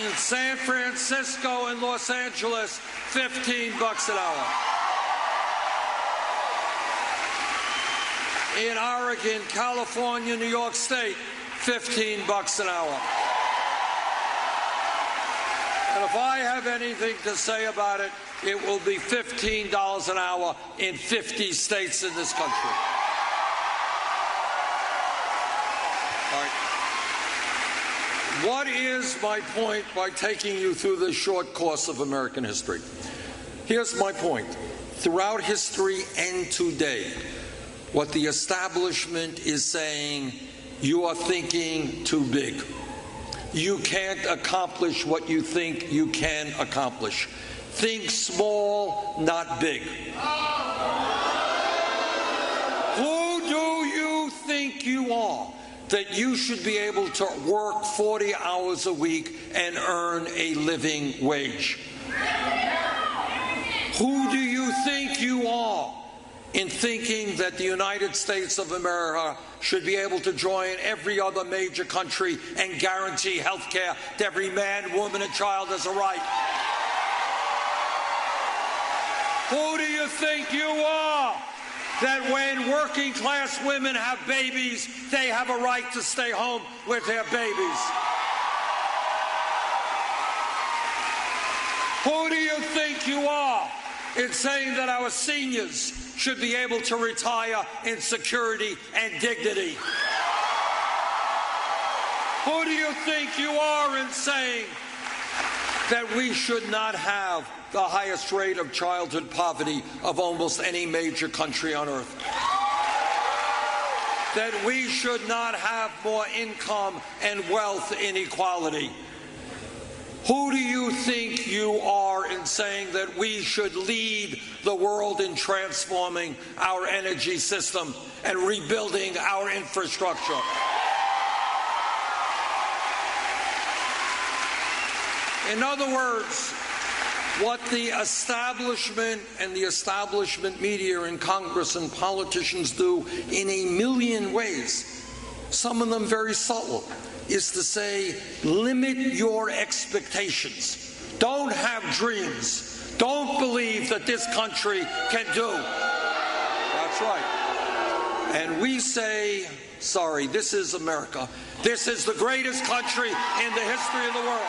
In San Francisco and Los Angeles, $15 an hour. In Oregon, California, New York State, $15 an hour. And if I have anything to say about it, it will be $15 an hour in 50 states in this country. All right. What is my point by taking you through this short course of American history? Here's my point. Throughout history and today, what the establishment is saying, you are thinking too big. You can't accomplish what you think you can accomplish. Think small, not big. Who do you think you are that you should be able to work 40 hours a week and earn a living wage? Who do you think you are in thinking that the United States of America should be able to join every other major country and guarantee health care to every man, woman, and child as a right? Who do you think you are that when working class women have babies, they have a right to stay home with their babies? Who do you think you are in saying that our seniors should be able to retire in security and dignity? Who do you think you are in saying that we should not have the highest rate of childhood poverty of almost any major country on earth? That we should not have more income and wealth inequality? Who do you think you are in saying that we should lead the world in transforming our energy system and rebuilding our infrastructure? In other words, what the establishment and the establishment media in Congress and politicians do in a million ways, some of them very subtle, is to say, limit your expectations. Don't have dreams. Don't believe that this country can do. That's right. And we say, sorry, this is America. This is the greatest country in the history of the world.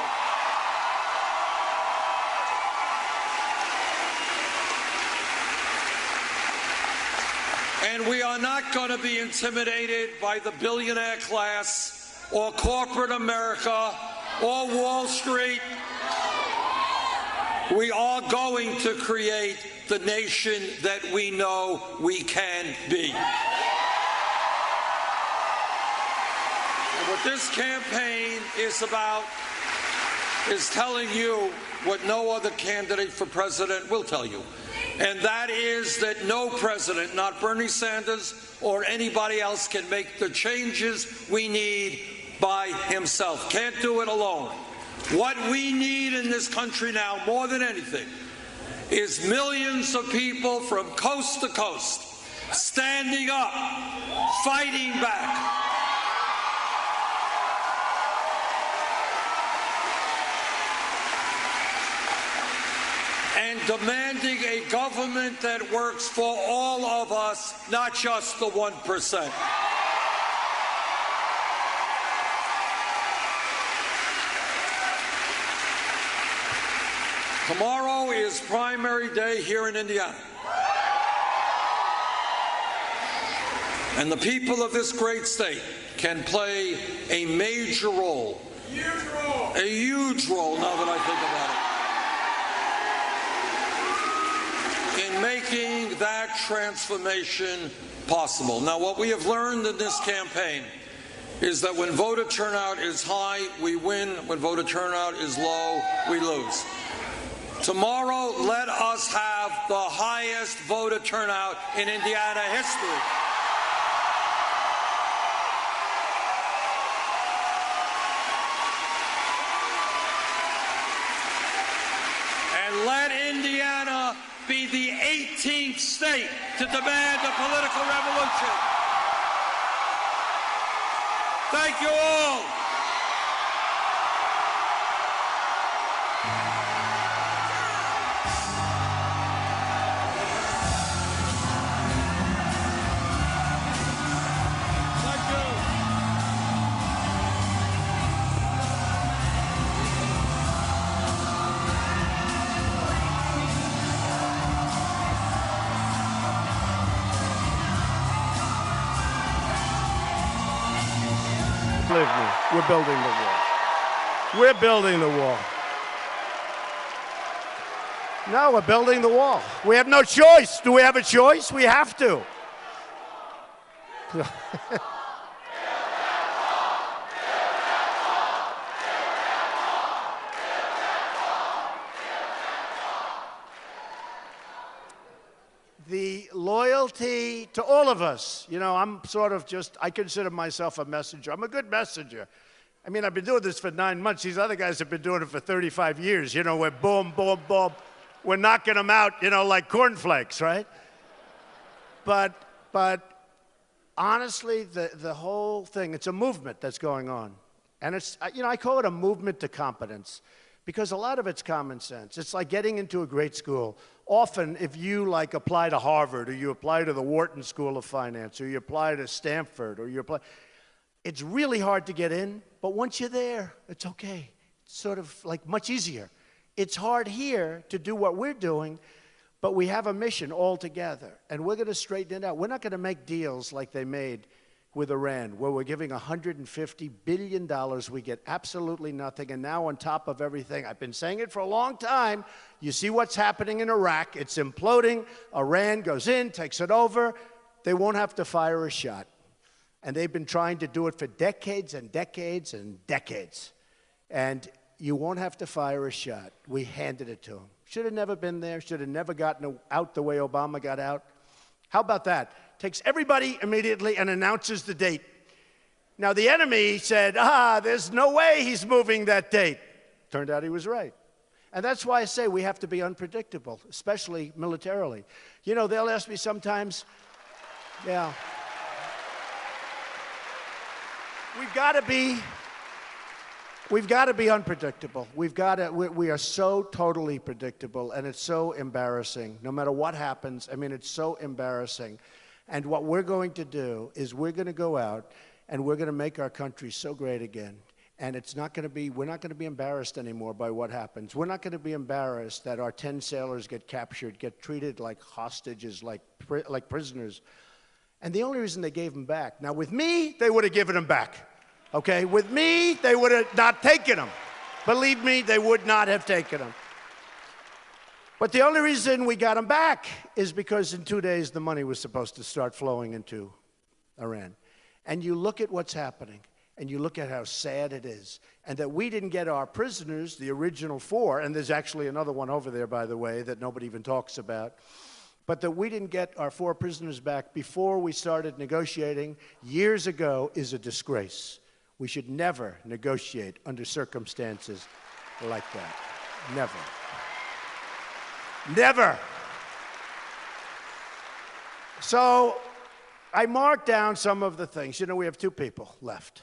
And we are not going to be intimidated by the billionaire class or corporate America or Wall Street. We are going to create the nation that we know we can be. And what this campaign is about is telling you what no other candidate for president will tell you. And that is that no president, not Bernie Sanders or anybody else, can make the changes we need by himself. Can't do it alone. What we need in this country now, more than anything, is millions of people from coast to coast standing up, fighting back. And demanding a government that works for all of us, not just the 1%. Tomorrow is primary day here in Indiana. And the people of this great state can play a major role. A huge role, now that I think about it, in making that transformation possible. Now, what we have learned in this campaign is that when voter turnout is high, we win. When voter turnout is low, we lose. Tomorrow, let us have the highest voter turnout in Indiana history. And let Indiana be the 18th state to demand a political revolution. Thank you all. We're building the wall. We're building the wall. No, we're building the wall. We have no choice. Do we have a choice? We have to. The loyalty to all of us. You know, I'm sort of just, I consider myself a messenger. I'm a good messenger. I mean, I've been doing this for 9 months. These other guys have been doing it for 35 years. You know, we're boom, boom, boom. We're knocking them out, you know, like cornflakes, right? But honestly, the whole thing, it's a movement that's going on. And it's, you know, I call it a movement to competence because a lot of it's common sense. It's like getting into a great school. Often, if you like apply to Harvard or you apply to the Wharton School of Finance or you apply to Stanford or you apply, it's really hard to get in, but once you're there, it's okay. It's sort of like much easier. It's hard here to do what we're doing, but we have a mission all together, and we're going to straighten it out. We're not going to make deals like they made with Iran, where we're giving $150 billion. We get absolutely nothing, and now on top of everything, I've been saying it for a long time, you see what's happening in Iraq. It's imploding. Iran goes in, takes it over. They won't have to fire a shot, and they've been trying to do it for decades and decades and decades, and you won't have to fire a shot. We handed it to them. Should have never been there. Should have never gotten out the way Obama got out. How about that? Takes everybody immediately and announces the date. Now, the enemy said, there's no way he's moving that date. Turned out he was right. And that's why I say we have to be unpredictable, especially militarily. You know, they'll ask me sometimes, yeah, we've got to be unpredictable. We are so totally predictable, and it's so embarrassing. No matter what happens, I mean, it's so embarrassing. And what we're going to do is we're going to go out, and we're going to make our country so great again. And it's not going to be, we're not going to be embarrassed anymore by what happens. We're not going to be embarrassed that our 10 sailors get captured, get treated like hostages, like prisoners. And the only reason they gave them back, now with me, they would have given them back. Okay, with me, they would have not taken them. Believe me, they would not have taken them. But the only reason we got them back is because in 2 days, the money was supposed to start flowing into Iran. And you look at what's happening, and you look at how sad it is, and that we didn't get our prisoners, the original 4, and there's actually another one over there, by the way, that nobody even talks about, but that we didn't get our 4 prisoners back before we started negotiating years ago is a disgrace. We should never negotiate under circumstances like that. Never. Never. So I marked down some of the things. You know, we have 2 people left.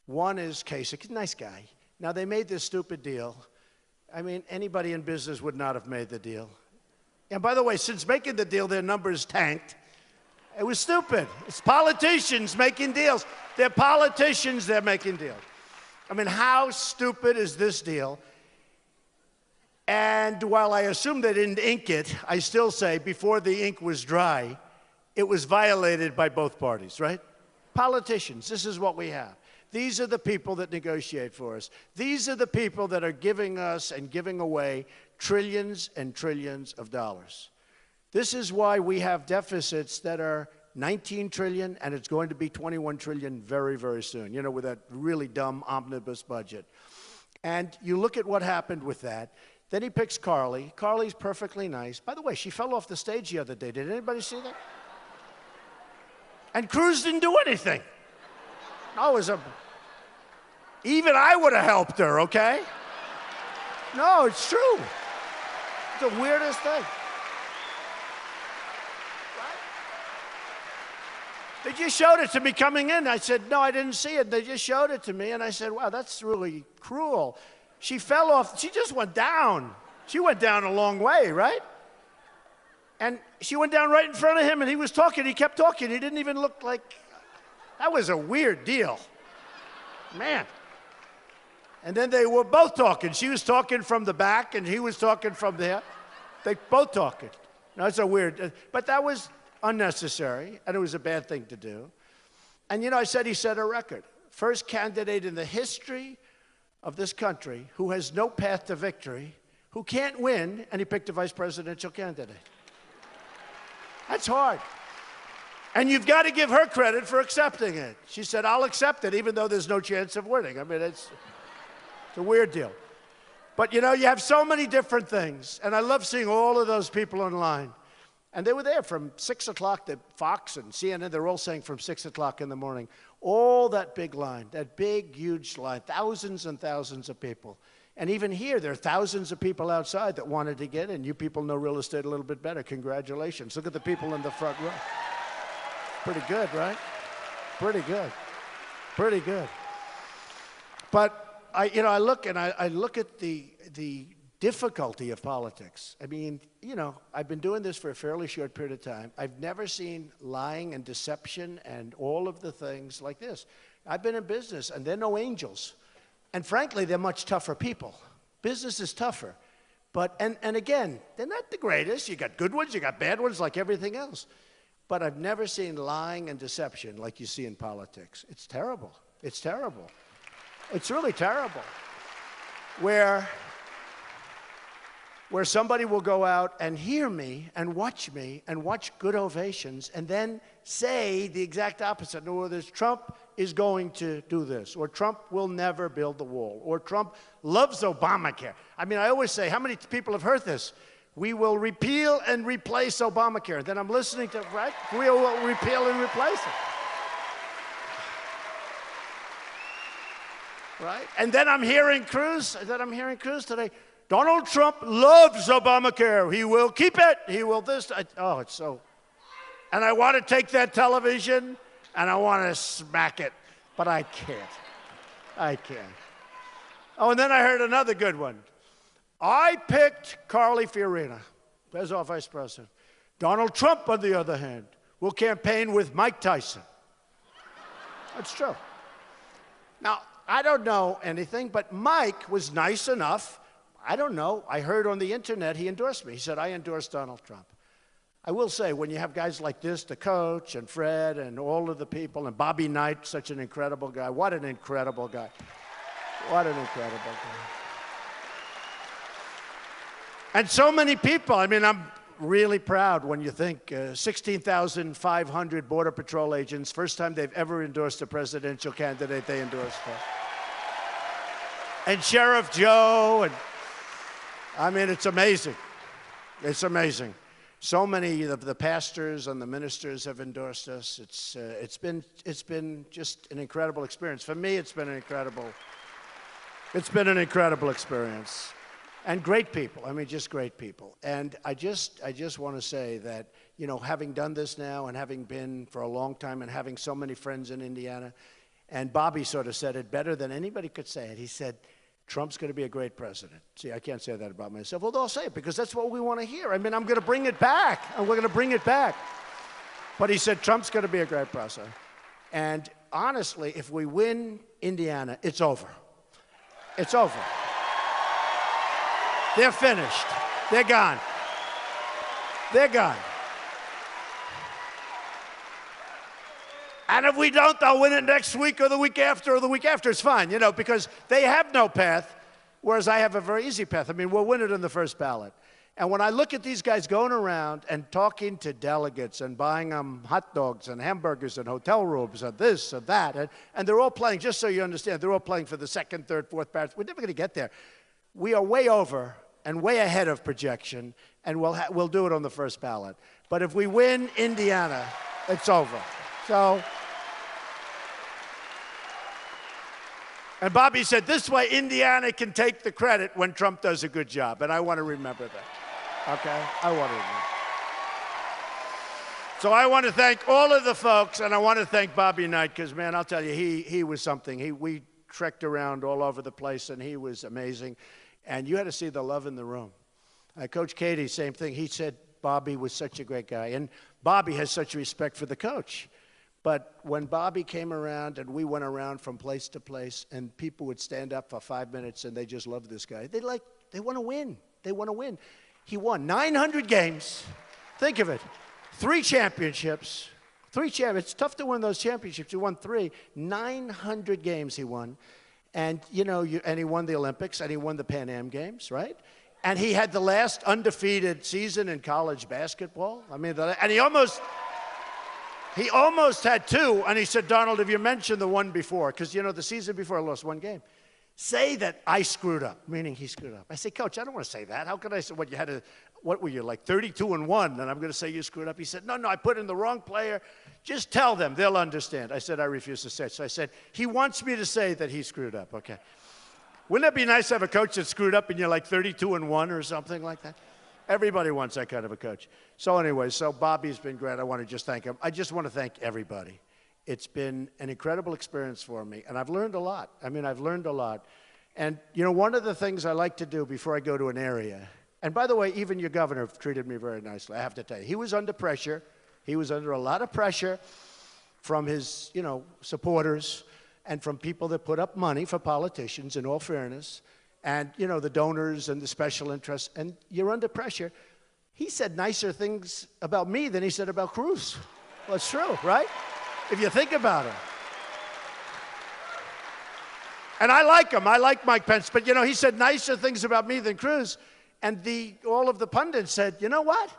One is Kasich, nice guy. Now, they made this stupid deal. I mean, anybody in business would not have made the deal. And by the way, since making the deal, their numbers tanked. It was stupid. It's politicians making deals. They're politicians, they're making deals. I mean, how stupid is this deal? And while I assume they didn't ink it, I still say before the ink was dry, it was violated by both parties, right? Politicians, this is what we have. These are the people that negotiate for us. These are the people that are giving us and giving away trillions and trillions of dollars. This is why we have deficits that are 19 trillion, and it's going to be 21 trillion very, very soon, you know, with that really dumb omnibus budget. And you look at what happened with that. Then he picks Carly. Carly's perfectly nice. By the way, she fell off the stage the other day. Did anybody see that? And Cruz didn't do anything. Even I would have helped her, okay? No, it's true. It's the weirdest thing. They just showed it to me coming in. I said, no, I didn't see it. They just showed it to me, and I said, wow, that's really cruel. She fell off. She just went down. She went down a long way, right? And she went down right in front of him, and he was talking. He kept talking. He didn't even look like... That was a weird deal. Man. And then they were both talking. She was talking from the back, and he was talking from there. They both talking. Now, it's a weird... But that was unnecessary, and it was a bad thing to do. And, you know, I said he set a record. first candidate in the history of this country who has no path to victory, who can't win, and he picked a vice presidential candidate. That's hard. And you've got to give her credit for accepting it. She said, I'll accept it, even though there's no chance of winning. I mean, it's a weird deal. But, you know, you have so many different things. And I love seeing all of those people online. And they were there from 6 o'clock. The Fox and CNN, they're all saying from 6 o'clock in the morning. All that big line, that big, huge line, thousands and thousands of people. And even here, there are thousands of people outside that wanted to get in. You people know real estate a little bit better. Congratulations. Look at the people in the front row. Pretty good, right? Pretty good. Pretty good. But I look at the difficulty of politics. I mean, you know, I've been doing this for a fairly short period of time. I've never seen lying and deception and all of the things like this. I've been in business, and they're no angels. And frankly, they're much tougher people. Business is tougher. But, and again, they're not the greatest. You got good ones, you got bad ones, like everything else. But I've never seen lying and deception like you see in politics. It's terrible. It's terrible. It's really terrible. Where somebody will go out and hear me and watch good ovations, and then say the exact opposite. In other words, Trump is going to do this, or Trump will never build the wall, or Trump loves Obamacare. I mean, I always say, how many people have heard this? We will repeal and replace Obamacare. Then I'm listening to, right? We will repeal and replace it. Right? And then I'm hearing Cruz today. Donald Trump loves Obamacare. He will keep it. He will this. Oh, it's so. And I want to take that television and I want to smack it, but I can't. I can't. Oh, and then I heard another good one. I picked Carly Fiorina as our vice president. Donald Trump, on the other hand, will campaign with Mike Tyson. That's true. Now, I don't know anything, but Mike was nice enough. I don't know. I heard on the internet he endorsed me. He said, I endorse Donald Trump. I will say, when you have guys like this, the coach and Fred and all of the people, and Bobby Knight, such an incredible guy. What an incredible guy. What an incredible guy. And so many people. I mean, I'm really proud when you think 16,500 Border Patrol agents, first time they've ever endorsed a presidential candidate they endorsed for. And Sheriff Joe, and I mean, it's amazing. It's amazing. So many of the pastors and the ministers have endorsed us. It's been just an incredible experience. For me, it's been an incredible experience. And great people. I mean, just great people. And I just want to say that, you know, having done this now and having been for a long time and having so many friends in Indiana, and Bobby sort of said it better than anybody could say it. He said, Trump's going to be a great president. See, I can't say that about myself, although I'll say it because that's what we want to hear. I mean, I'm going to bring it back, and we're going to bring it back. But he said, Trump's going to be a great president. And honestly, if we win Indiana, it's over. It's over. They're finished. They're gone. They're gone. And if we don't, they'll win it next week or the week after or the week after. It's fine, you know, because they have no path, whereas I have a very easy path. I mean, we'll win it in the first ballot. And when I look at these guys going around and talking to delegates and buying them hot dogs and hamburgers and hotel rooms and this and that, and they're all playing, just so you understand, they're all playing for the second, third, fourth ballot. We're never going to get there. We are way over and way ahead of projection, and we'll do it on the first ballot. But if we win Indiana, it's over. So, and Bobby said, this way Indiana can take the credit when Trump does a good job, and I want to remember that, okay? I want to remember. So I want to thank all of the folks, and I want to thank Bobby Knight, because, man, I'll tell you, he was something. We trekked around all over the place, and he was amazing. And you had to see the love in the room. Coach Katie, same thing. He said Bobby was such a great guy. And Bobby has such respect for the coach. But when Bobby came around and we went around from place to place and people would stand up for 5 minutes and they just loved this guy. They want to win. They want to win. He won 900 games. Think of it. 3 championships. 3 championships. It's tough to win those championships. He won 3. 900 games he won. And, you know, and he won the Olympics, and he won the Pan Am Games, right? And he had the last undefeated season in college basketball. I mean, and he almost had 2. And he said, Donald, if you mentioned the one before, because, you know, the season before I lost 1 game, say that I screwed up, meaning he screwed up. I say, Coach, I don't want to say that. How could I say, what were you, like 32-1, and I'm going to say you screwed up? He said, no, I put in the wrong player. Just tell them. They'll understand. I said, I refuse to say it. So I said, he wants me to say that he screwed up. Okay. Wouldn't it be nice to have a coach that screwed up and you're like 32-1 or something like that? Everybody wants that kind of a coach. So anyway, Bobby's been great. I want to just thank him. I just want to thank everybody. It's been an incredible experience for me, and I've learned a lot. I mean, I've learned a lot. And, you know, one of the things I like to do before I go to an area, and by the way, even your governor treated me very nicely, I have to tell you. He was under pressure. He was under a lot of pressure from his, you know, supporters and from people that put up money for politicians, in all fairness, and, you know, the donors and the special interests, and you're under pressure. He said nicer things about me than he said about Cruz. Well, it's true, right? If you think about it. And I like him. I like Mike Pence. But, you know, he said nicer things about me than Cruz. And all of the pundits said, you know what?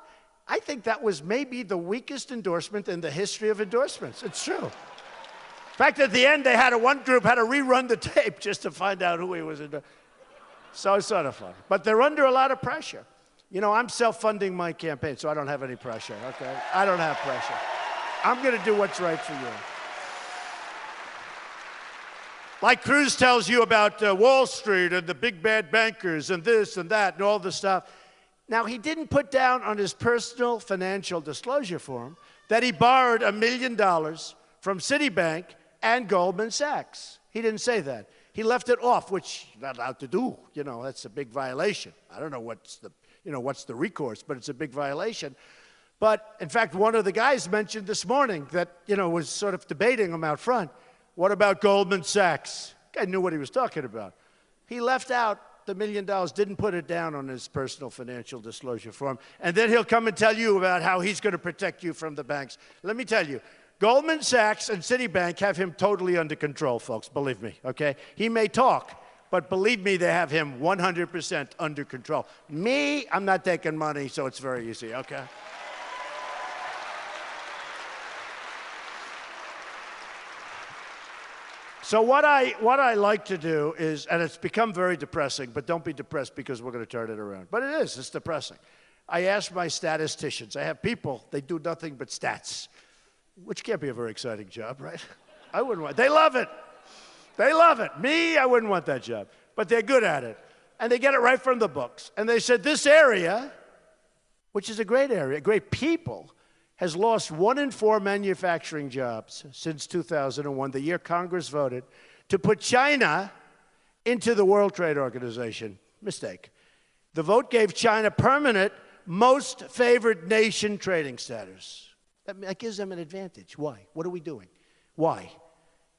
I think that was maybe the weakest endorsement in the history of endorsements. It's true. In fact, at the end, one group had to rerun the tape just to find out who he was endorsing. So it's sort of fun. But they're under a lot of pressure. You know, I'm self-funding my campaign, so I don't have any pressure, okay? I don't have pressure. I'm going to do what's right for you. Like Cruz tells you about Wall Street and the big bad bankers and this and that and all this stuff. Now, he didn't put down on his personal financial disclosure form that he borrowed $1 million from Citibank and Goldman Sachs. He didn't say that. He left it off, which you're not allowed to do. You know, that's a big violation. I don't know what's the recourse, but it's a big violation. But, in fact, one of the guys mentioned this morning that, you know, was sort of debating him out front. What about Goldman Sachs? Guy knew what he was talking about. He left out the $1 million, didn't put it down on his personal financial disclosure form, and then he'll come and tell you about how he's going to protect you from the banks. Let me tell you, Goldman Sachs and Citibank have him totally under control, folks, believe me, okay? He may talk, but believe me, they have him 100% under control. Me, I'm not taking money, so it's very easy, okay? So what I like to do is, and it's become very depressing, but don't be depressed because we're going to turn it around. But it's depressing. I ask my statisticians. I have people, they do nothing but stats, which can't be a very exciting job, right? I wouldn't want, they love it. They love it. Me, I wouldn't want that job. But they're good at it. And they get it right from the books. And they said this area, which is a great area, great people, has lost 1 in 4 manufacturing jobs since 2001, the year Congress voted to put China into the World Trade Organization. Mistake. The vote gave China permanent most favored nation trading status. That gives them an advantage. Why? What are we doing? Why?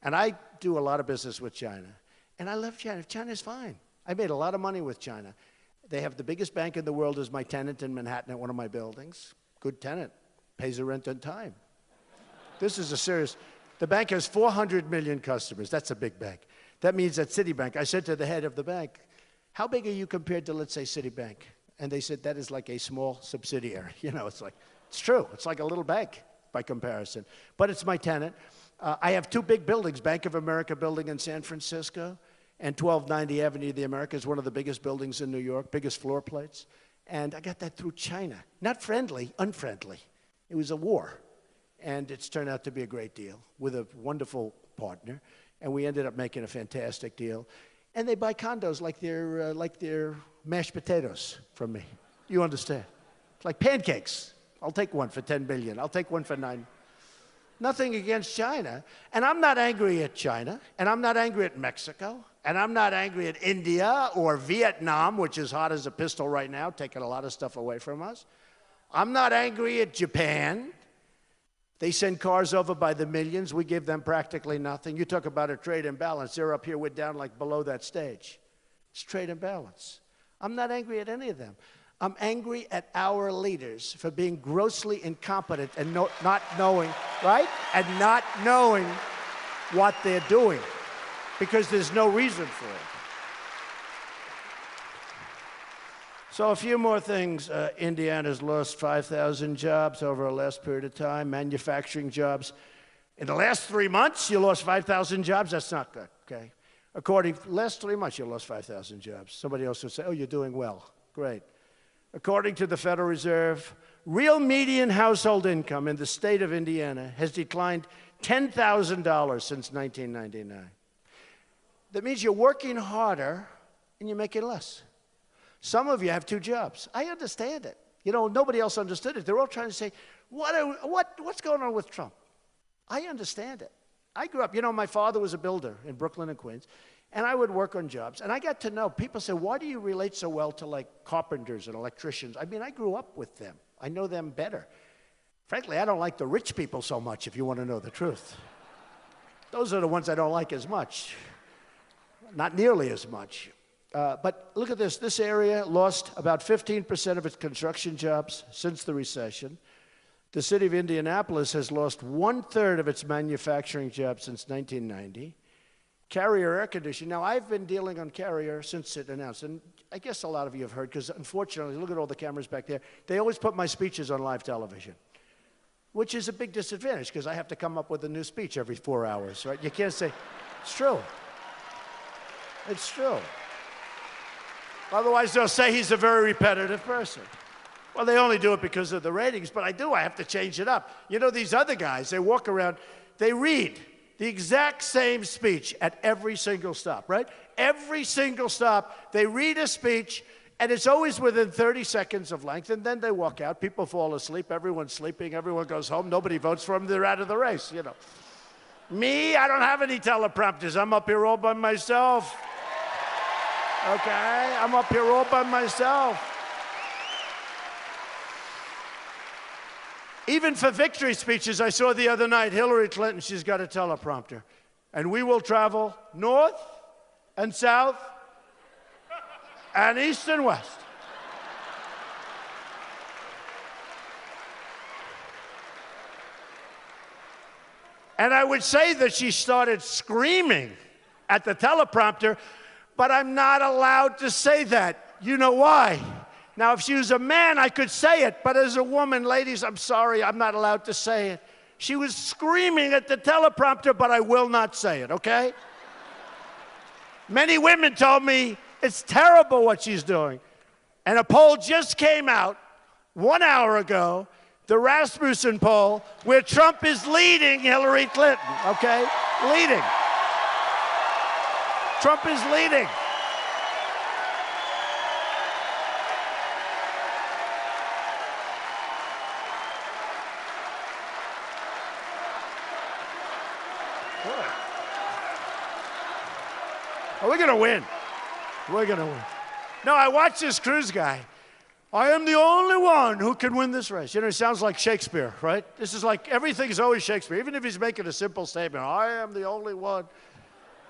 And I do a lot of business with China, and I love China. China's fine. I made a lot of money with China. They have the biggest bank in the world as my tenant in Manhattan at one of my buildings. Good tenant. Pays the rent on time. This is a serious, the bank has 400 million customers. That's a big bank. That means that Citibank, I said to the head of the bank, how big are you compared to, let's say, Citibank? And they said, that is like a small subsidiary. You know, it's true. It's like a little bank by comparison. But it's my tenant. I have 2 big buildings, Bank of America building in San Francisco and 1290 Avenue of the Americas, one of the biggest buildings in New York, biggest floor plates. And I got that through China. Not friendly, unfriendly. It was a war, and it's turned out to be a great deal with a wonderful partner, and we ended up making a fantastic deal. And they buy condos like they're mashed potatoes from me. You understand? It's like pancakes. I'll take one for $10 billion. I'll take one for $9 billion. Nothing against China, and I'm not angry at China, and I'm not angry at Mexico, and I'm not angry at India or Vietnam, which is hot as a pistol right now, taking a lot of stuff away from us. I'm not angry at Japan. They send cars over by the millions. We give them practically nothing. You talk about a trade imbalance. They're up here, we're down like below that stage. It's trade imbalance. I'm not angry at any of them. I'm angry at our leaders for being grossly incompetent and not knowing, right? And not knowing what they're doing because there's no reason for it. So a few more things. Indiana's lost 5,000 jobs over a last period of time, manufacturing jobs. In the last 3 months, you lost 5,000 jobs. That's not good, okay? Last 3 months, you lost 5,000 jobs. Somebody else would say, oh, you're doing well. Great. According to the Federal Reserve, real median household income in the state of Indiana has declined $10,000 since 1999. That means you're working harder and you're making less. Some of you have 2 jobs. I understand it. You know, nobody else understood it. They're all trying to say, what's going on with Trump? I understand it. I grew up, you know, my father was a builder in Brooklyn and Queens, and I would work on jobs. And I got to know, people say, why do you relate so well to like carpenters and electricians? I mean, I grew up with them. I know them better. Frankly, I don't like the rich people so much, if you want to know the truth. Those are the ones I don't like as much. Not nearly as much. But look at this. This area lost about 15% of its construction jobs since the recession. The city of Indianapolis has lost 1/3 of its manufacturing jobs since 1990. Carrier air conditioning. Now, I've been dealing on Carrier since it announced, and I guess a lot of you have heard, because unfortunately, look at all the cameras back there. They always put my speeches on live television, which is a big disadvantage, because I have to come up with a new speech every 4 hours, right? You can't say, it's true. It's true. Otherwise, they'll say he's a very repetitive person. Well, they only do it because of the ratings, but I have to change it up. You know, these other guys, they walk around, they read the exact same speech at every single stop, right? Every single stop, they read a speech, and it's always within 30 seconds of length, and then they walk out. People fall asleep, everyone's sleeping, everyone goes home, nobody votes for them, they're out of the race, you know. Me, I don't have any teleprompters. I'm up here all by myself. Okay? I'm up here all by myself. Even for victory speeches, I saw the other night, Hillary Clinton, she's got a teleprompter. And we will travel north and south and east and west. And I would say that she started screaming at the teleprompter, but I'm not allowed to say that. You know why? Now, if she was a man, I could say it, but as a woman, ladies, I'm sorry, I'm not allowed to say it. She was screaming at the teleprompter, but I will not say it, okay? Many women told me it's terrible what she's doing. And a poll just came out 1 hour ago, the Rasmussen poll, where Trump is leading Hillary Clinton, okay? Leading. Trump is leading. Oh, we're going to win. We're going to win. No, I watched this Cruz guy. I am the only one who can win this race. You know, it sounds like Shakespeare, right? This is like, everything is always Shakespeare. Even if he's making a simple statement, I am the only one,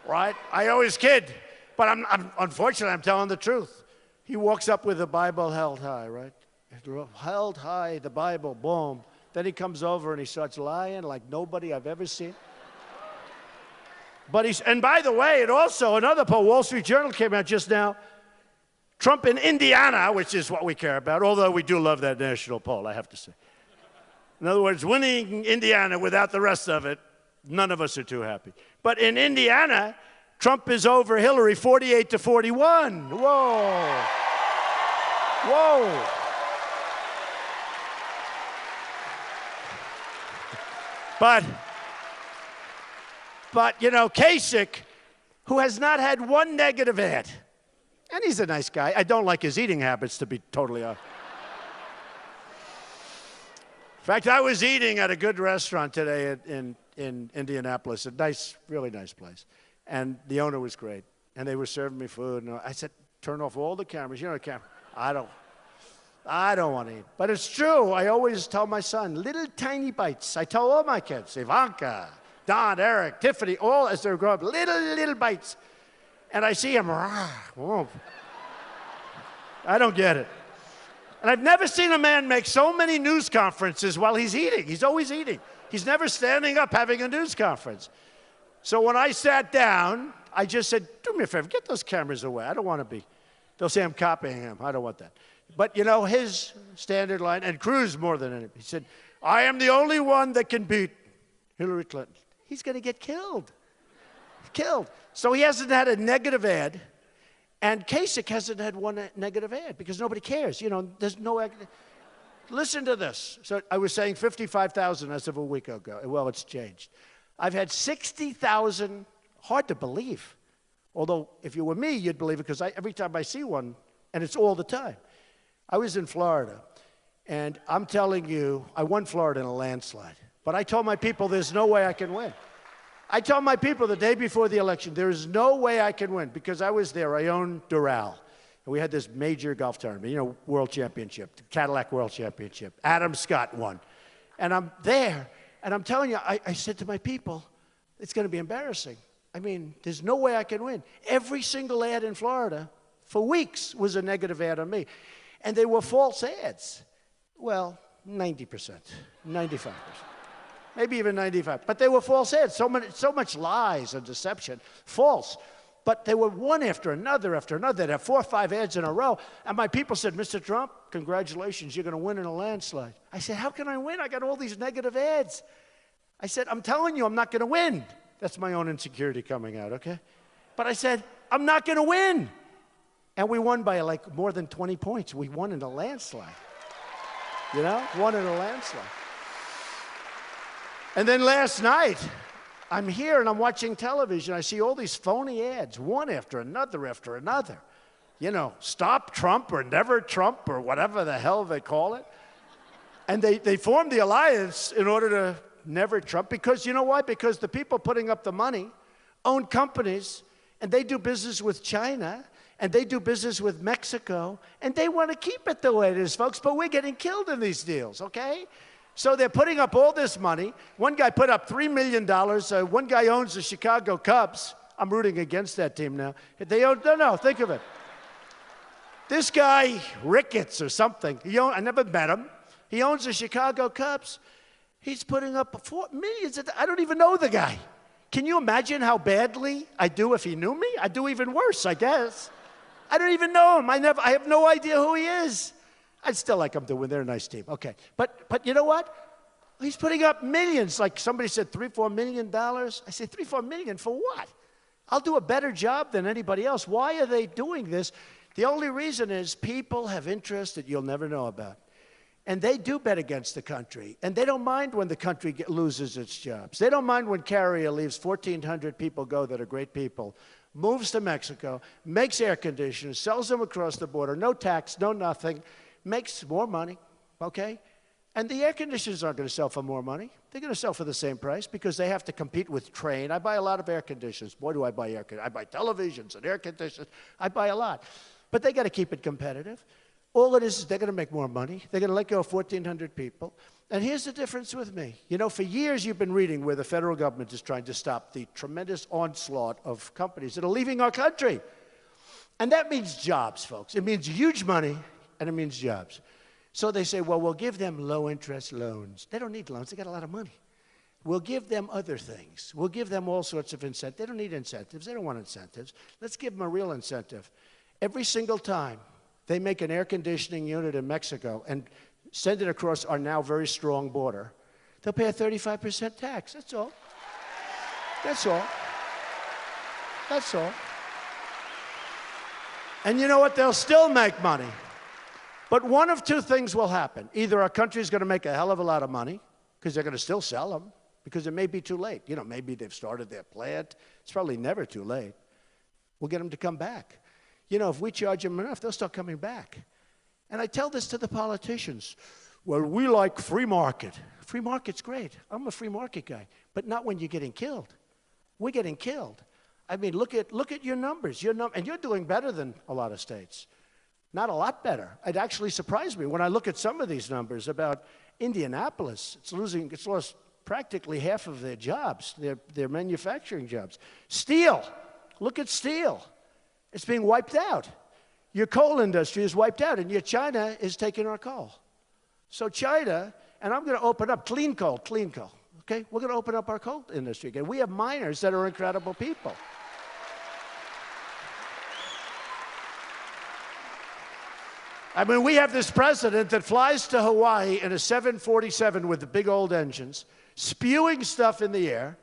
right? I always kid. But unfortunately, I'm telling the truth. He walks up with the Bible held high, right? Held high, the Bible, boom. Then he comes over and he starts lying like nobody I've ever seen. But and by the way, it also, another poll, Wall Street Journal came out just now, Trump in Indiana, which is what we care about, although we do love that national poll, I have to say. In other words, winning Indiana without the rest of it, none of us are too happy. But in Indiana, Trump is over Hillary 48-41. Whoa. Whoa. But, you know, Kasich, who has not had one negative ad, and he's a nice guy. I don't like his eating habits, to be totally honest. In fact, I was eating at a good restaurant today in Indianapolis, a nice, really nice place. And the owner was great. And they were serving me food. And I said, turn off all the cameras. You know the camera. I don't want to eat. But it's true. I always tell my son, little tiny bites. I tell all my kids, Ivanka, Don, Eric, Tiffany, all as they're growing up, little bites. And I see him, I don't get it. And I've never seen a man make so many news conferences while he's eating. He's always eating. He's never standing up having a news conference. So when I sat down, I just said, do me a favor, get those cameras away. I don't want to be. They'll say I'm copying him. I don't want that. But, you know, his standard line, and Cruz more than anything, he said, I am the only one that can beat Hillary Clinton. He's going to get killed. Killed. So he hasn't had a negative ad, and Kasich hasn't had one negative ad because nobody cares. You know, there's no... Listen to this. So I was saying 55,000 as of a week ago. Well, it's changed. I've had 60,000, hard to believe. Although, if you were me, you'd believe it because every time I see one, and it's all the time. I was in Florida, and I'm telling you, I won Florida in a landslide. But I told my people there's no way I can win. I told my people the day before the election, there is no way I can win because I was there. I owned Doral. And we had this major golf tournament, you know, World Championship, the Cadillac World Championship. Adam Scott won. And I'm there, and I'm telling you, I said to my people, it's going to be embarrassing. I mean, there's no way I can win. Every single ad in Florida for weeks was a negative ad on me. And they were false ads. Well, 90%, 95%, maybe even 95%. But they were false ads, so much lies and deception, false. But they were one after another after another. They'd have 4 or 5 ads in a row. And my people said, Mr. Trump, congratulations, you're going to win in a landslide. I said, how can I win? I got all these negative ads. I said, I'm telling you, I'm not going to win. That's my own insecurity coming out, okay? But I said, I'm not going to win. And we won by like more than 20 points. We won in a landslide. You know, won in a landslide. And then last night, I'm here and I'm watching television. I see all these phony ads, one after another after another. You know, stop Trump or never Trump or whatever the hell they call it. And they formed the alliance in order to never Trump because, you know why? Because the people putting up the money own companies and they do business with China and they do business with Mexico and they want to keep it the way it is, folks, but we're getting killed in these deals, okay? So they're putting up all this money. One guy put up $3 million. One guy owns the Chicago Cubs. I'm rooting against that team now. They own, no, think of it. This guy, Ricketts or something, I never met him. He owns the Chicago Cubs. He's putting up millions. I don't even know the guy. Can you imagine how badly I'd do if he knew me? I'd do even worse, I guess. I don't even know him. I have no idea who he is. I'd still like him to win. They're a nice team. Okay. But you know what? He's putting up millions. Like somebody said, $3-4 million. I say, $3-4 million for what? I'll do a better job than anybody else. Why are they doing this? The only reason is people have interests that you'll never know about. And they do bet against the country. And they don't mind when the country loses its jobs. They don't mind when Carrier leaves 1,400 people go that are great people, moves to Mexico, makes air conditioners, sells them across the border, no tax, no nothing, makes more money, okay? And the air conditioners aren't going to sell for more money. They're going to sell for the same price because they have to compete with Trane. I buy a lot of air conditioners. Boy, do I buy air conditioners. I buy televisions and air conditioners. I buy a lot. But they got to keep it competitive. All it is they're going to make more money. They're going to let go of 1,400 people. And here's the difference with me. You know, for years you've been reading where the federal government is trying to stop the tremendous onslaught of companies that are leaving our country. And that means jobs, folks. It means huge money, and it means jobs. So they say, well, we'll give them low-interest loans. They don't need loans. They got a lot of money. We'll give them other things. We'll give them all sorts of incentives. They don't need incentives. They don't want incentives. Let's give them a real incentive. Every single time they make an air conditioning unit in Mexico and send it across our now very strong border, they'll pay a 35% tax. That's all. That's all. That's all. And you know what? They'll still make money. But one of two things will happen. Either our country's going to make a hell of a lot of money because they're going to still sell them because it may be too late. You know, maybe they've started their plant. It's probably never too late. We'll get them to come back. You know, if we charge them enough, they'll start coming back. And I tell this to the politicians. Well, we like free market. Free market's great. I'm a free market guy. But not when you're getting killed. We're getting killed. I mean, look at your numbers. And you're doing better than a lot of states. Not a lot better. It actually surprised me when I look at some of these numbers about Indianapolis. It's lost practically half of their jobs, their manufacturing jobs. Steel. Look at steel. It's being wiped out. Your coal industry is wiped out, and yet China is taking our coal. So China, and I'm going to open up clean coal, okay? We're going to open up our coal industry again. We have miners that are incredible people. I mean, we have this president that flies to Hawaii in a 747 with the big old engines, spewing stuff in the air,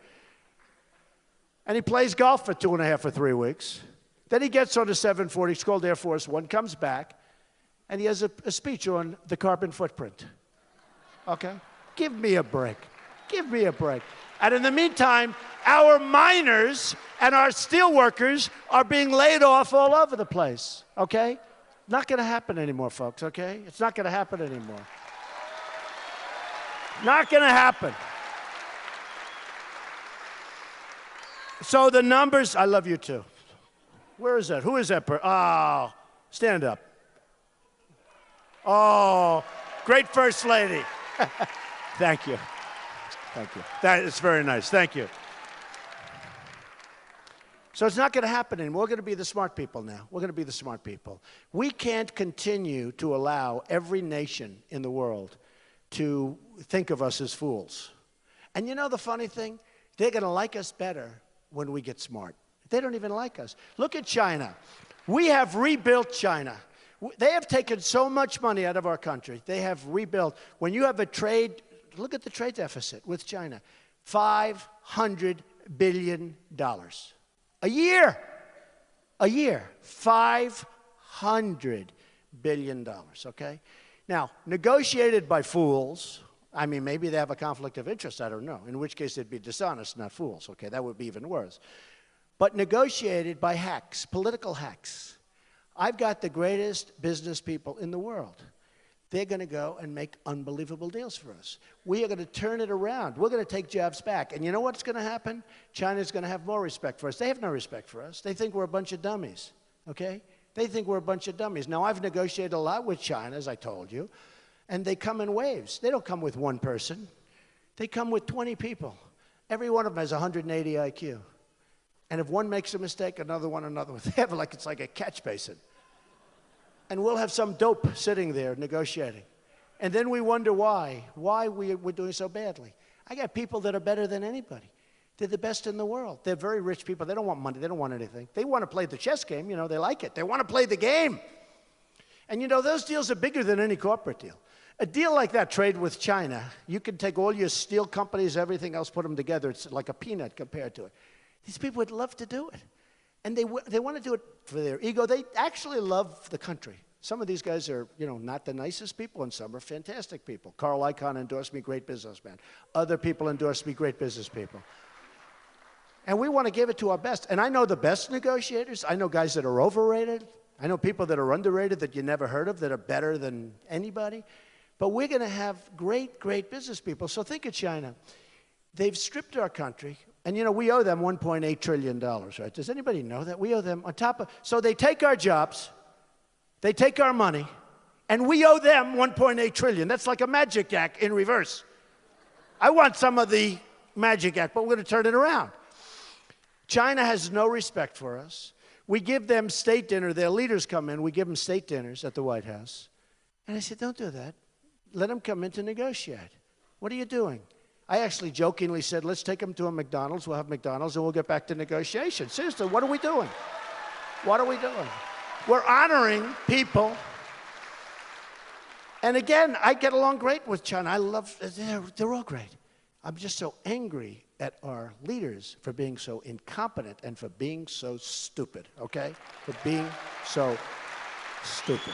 and he plays golf for 2.5 or 3 weeks. Then he gets on a 740, it's called Air Force One, comes back, and he has a speech on the carbon footprint. Okay? Give me a break. Give me a break. And in the meantime, our miners and our steel workers are being laid off all over the place. Okay? Not going to happen anymore, folks, okay? It's not going to happen anymore. Not going to happen. So the numbers, I love you too. Where is that? Who is that? Oh, stand up. Oh, great First Lady. Thank you. Thank you. That is very nice. Thank you. So it's not going to happen anymore. We're going to be the smart people now. We're going to be the smart people. We can't continue to allow every nation in the world to think of us as fools. And you know the funny thing? They're going to like us better when we get smart. They don't even like us. Look at China. We have rebuilt China. They have taken so much money out of our country. They have rebuilt. When you have a trade, look at the trade deficit with China. $500 billion. A year. A year. $500 billion, okay? Now, negotiated by fools. I mean, maybe they have a conflict of interest, I don't know. In which case, they'd be dishonest, not fools, okay? That would be even worse. But negotiated by hacks, political hacks. I've got the greatest business people in the world. They're going to go and make unbelievable deals for us. We are going to turn it around. We're going to take jobs back. And you know what's going to happen? China's going to have more respect for us. They have no respect for us. They think we're a bunch of dummies, okay? They think we're a bunch of dummies. Now, I've negotiated a lot with China, as I told you, and they come in waves. They don't come with one person. They come with 20 people. Every one of them has 180 IQ. And if one makes a mistake, another one. They have it's like a catch basin. And we'll have some dope sitting there negotiating. And then we wonder why we're doing so badly. I got people that are better than anybody. They're the best in the world. They're very rich people. They don't want money. They don't want anything. They want to play the chess game. You know, they like it. They want to play the game. And, you know, those deals are bigger than any corporate deal. A deal like that, trade with China, you can take all your steel companies, everything else, put them together. It's like a peanut compared to it. These people would love to do it. And they want to do it for their ego. They actually love the country. Some of these guys are, you know, not the nicest people, and some are fantastic people. Carl Icahn endorsed me, great businessman. Other people endorsed me, great business people. And we want to give it to our best. And I know the best negotiators. I know guys that are overrated. I know people that are underrated that you never heard of that are better than anybody. But we're going to have great, great business people. So think of China. They've stripped our country. And, you know, we owe them $1.8 trillion, right? Does anybody know that? We owe them on top of... So they take our jobs, they take our money, and we owe them $1.8 trillion. That's like a magic act in reverse. I want some of the magic act, but we're going to turn it around. China has no respect for us. We give them state dinner. Their leaders come in. We give them state dinners at the White House. And I said, don't do that. Let them come in to negotiate. What are you doing? I actually jokingly said, let's take them to a McDonald's. We'll have McDonald's, and we'll get back to negotiation. Seriously, what are we doing? What are we doing? We're honoring people. And again, I get along great with China. I love, they're all great. I'm just so angry at our leaders for being so incompetent and for being so stupid, okay? For being so stupid.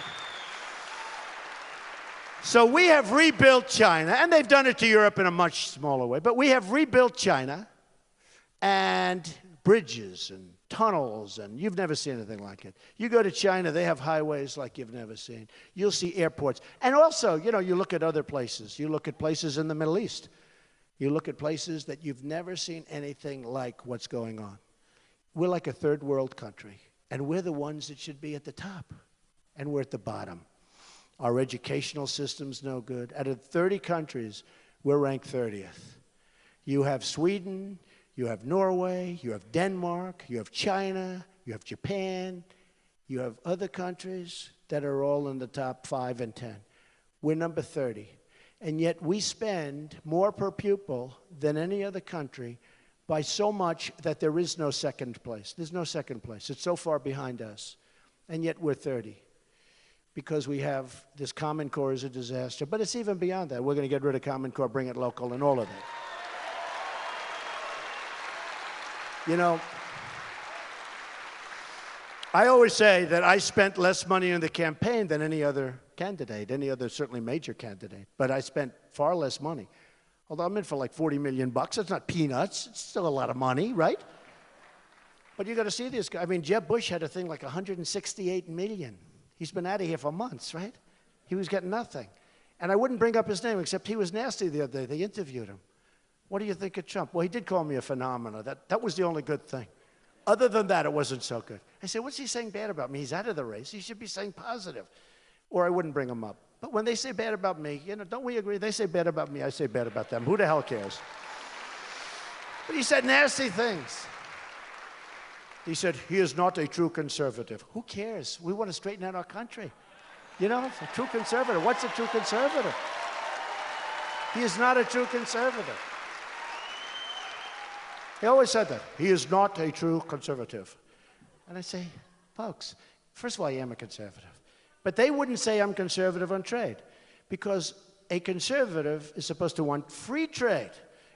So we have rebuilt China, and they've done it to Europe in a much smaller way, but we have rebuilt China, and bridges and tunnels, and you've never seen anything like it. You go to China, they have highways like you've never seen. You'll see airports. And also, you know, you look at other places. You look at places in the Middle East. You look at places that you've never seen anything like what's going on. We're like a third world country, and we're the ones that should be at the top, and we're at the bottom. Our educational system's no good. Out of 30 countries, we're ranked 30th. You have Sweden, you have Norway, you have Denmark, you have China, you have Japan, You have other countries that are all in the top 5 and 10. We're number 30. And yet we spend more per pupil than any other country by so much that there is no second place. There's no second place. It's so far behind us. And yet we're 30 because we have this Common Core is a disaster. But it's even beyond that. We're going to get rid of Common Core, bring it local, and all of that. You know, I always say that I spent less money in the campaign than any other candidate, any other certainly major candidate. But I spent far less money. Although I'm in for like $40 million. That's not peanuts. It's still a lot of money, right? But you got to see this guy. I mean, Jeb Bush had a thing like 168 million. He's been out of here for months, right? He was getting nothing. And I wouldn't bring up his name, except he was nasty the other day. They interviewed him. What do you think of Trump? Well, he did call me a phenomenon. That was the only good thing. Other than that, it wasn't so good. I said, what's he saying bad about me? He's out of the race. He should be saying positive. Or I wouldn't bring him up. But when they say bad about me, you know, don't we agree? They say bad about me, I say bad about them. Who the hell cares? But he said nasty things. He said, he is not a true conservative. Who cares? We want to straighten out our country. You know, a true conservative. What's a true conservative? He is not a true conservative. He always said that. He is not a true conservative. And I say, folks, first of all, I am a conservative. But they wouldn't say I'm conservative on trade because a conservative is supposed to want free trade.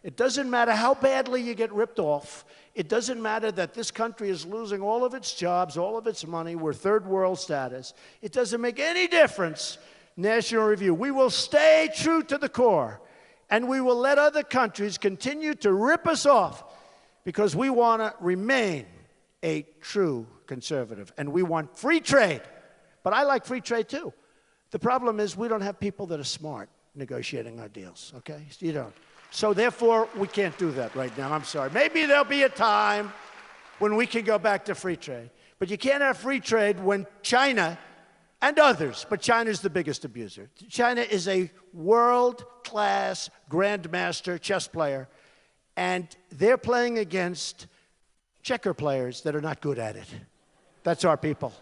It doesn't matter how badly you get ripped off. It doesn't matter that this country is losing all of its jobs, all of its money. We're third world status. It doesn't make any difference. National Review. We will stay true to the core, and we will let other countries continue to rip us off because we want to remain a true conservative, and we want free trade. But I like free trade, too. The problem is we don't have people that are smart negotiating our deals, okay? You don't. So therefore, we can't do that right now. I'm sorry. Maybe there'll be a time when we can go back to free trade. But you can't have free trade when China and others, but China's the biggest abuser. China is a world-class grandmaster chess player, and they're playing against checker players that are not good at it. That's our people.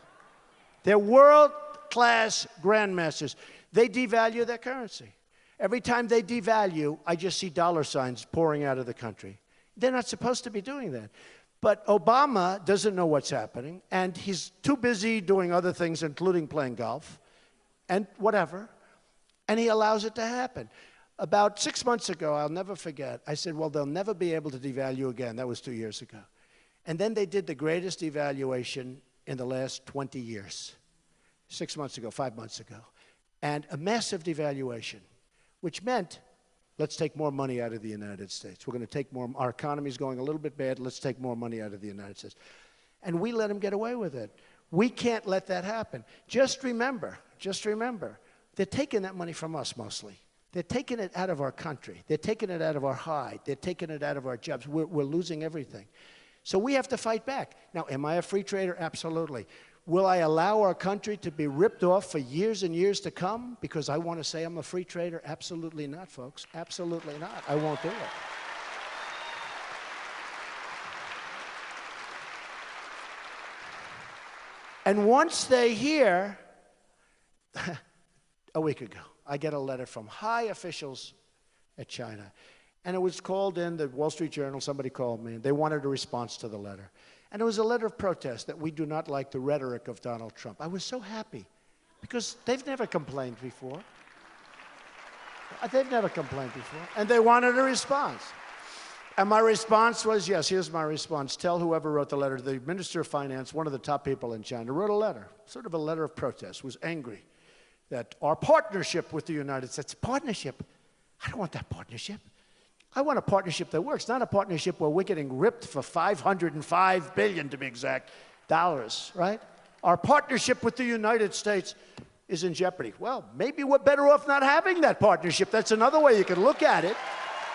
They're world-class grandmasters. They devalue their currency. Every time they devalue, I just see dollar signs pouring out of the country. They're not supposed to be doing that. But Obama doesn't know what's happening, and he's too busy doing other things, including playing golf and whatever, and he allows it to happen. About 6 months ago, I'll never forget, I said, well, they'll never be able to devalue again. That was 2 years ago. And then they did the greatest devaluation in the last 20 years. 6 months ago, 5 months ago. And a massive devaluation, which meant, let's take more money out of the United States. We're going to take more, our economy's going a little bit bad, let's take more money out of the United States. And we let them get away with it. We can't let that happen. Just remember, they're taking that money from us mostly. They're taking it out of our country. They're taking it out of our hide. They're taking it out of our jobs. We're losing everything. So we have to fight back. Now, am I a free trader? Absolutely. Will I allow our country to be ripped off for years and years to come because I want to say I'm a free trader? Absolutely not, folks. Absolutely not. I won't do it. And once they hear, a week ago, I get a letter from high officials at China. And it was called in the Wall Street Journal. Somebody called me, and they wanted a response to the letter. And it was a letter of protest that we do not like the rhetoric of Donald Trump. I was so happy because they've never complained before. They've never complained before. And they wanted a response. And my response was, yes, here's my response. Tell whoever wrote the letter, the Minister of Finance, one of the top people in China, wrote a letter, sort of a letter of protest, was angry that our partnership with the United States, partnership, I don't want that partnership. I want a partnership that works, not a partnership where we're getting ripped for $505 billion, to be exact, dollars, right? Our partnership with the United States is in jeopardy. Well, maybe we're better off not having that partnership. That's another way you can look at it,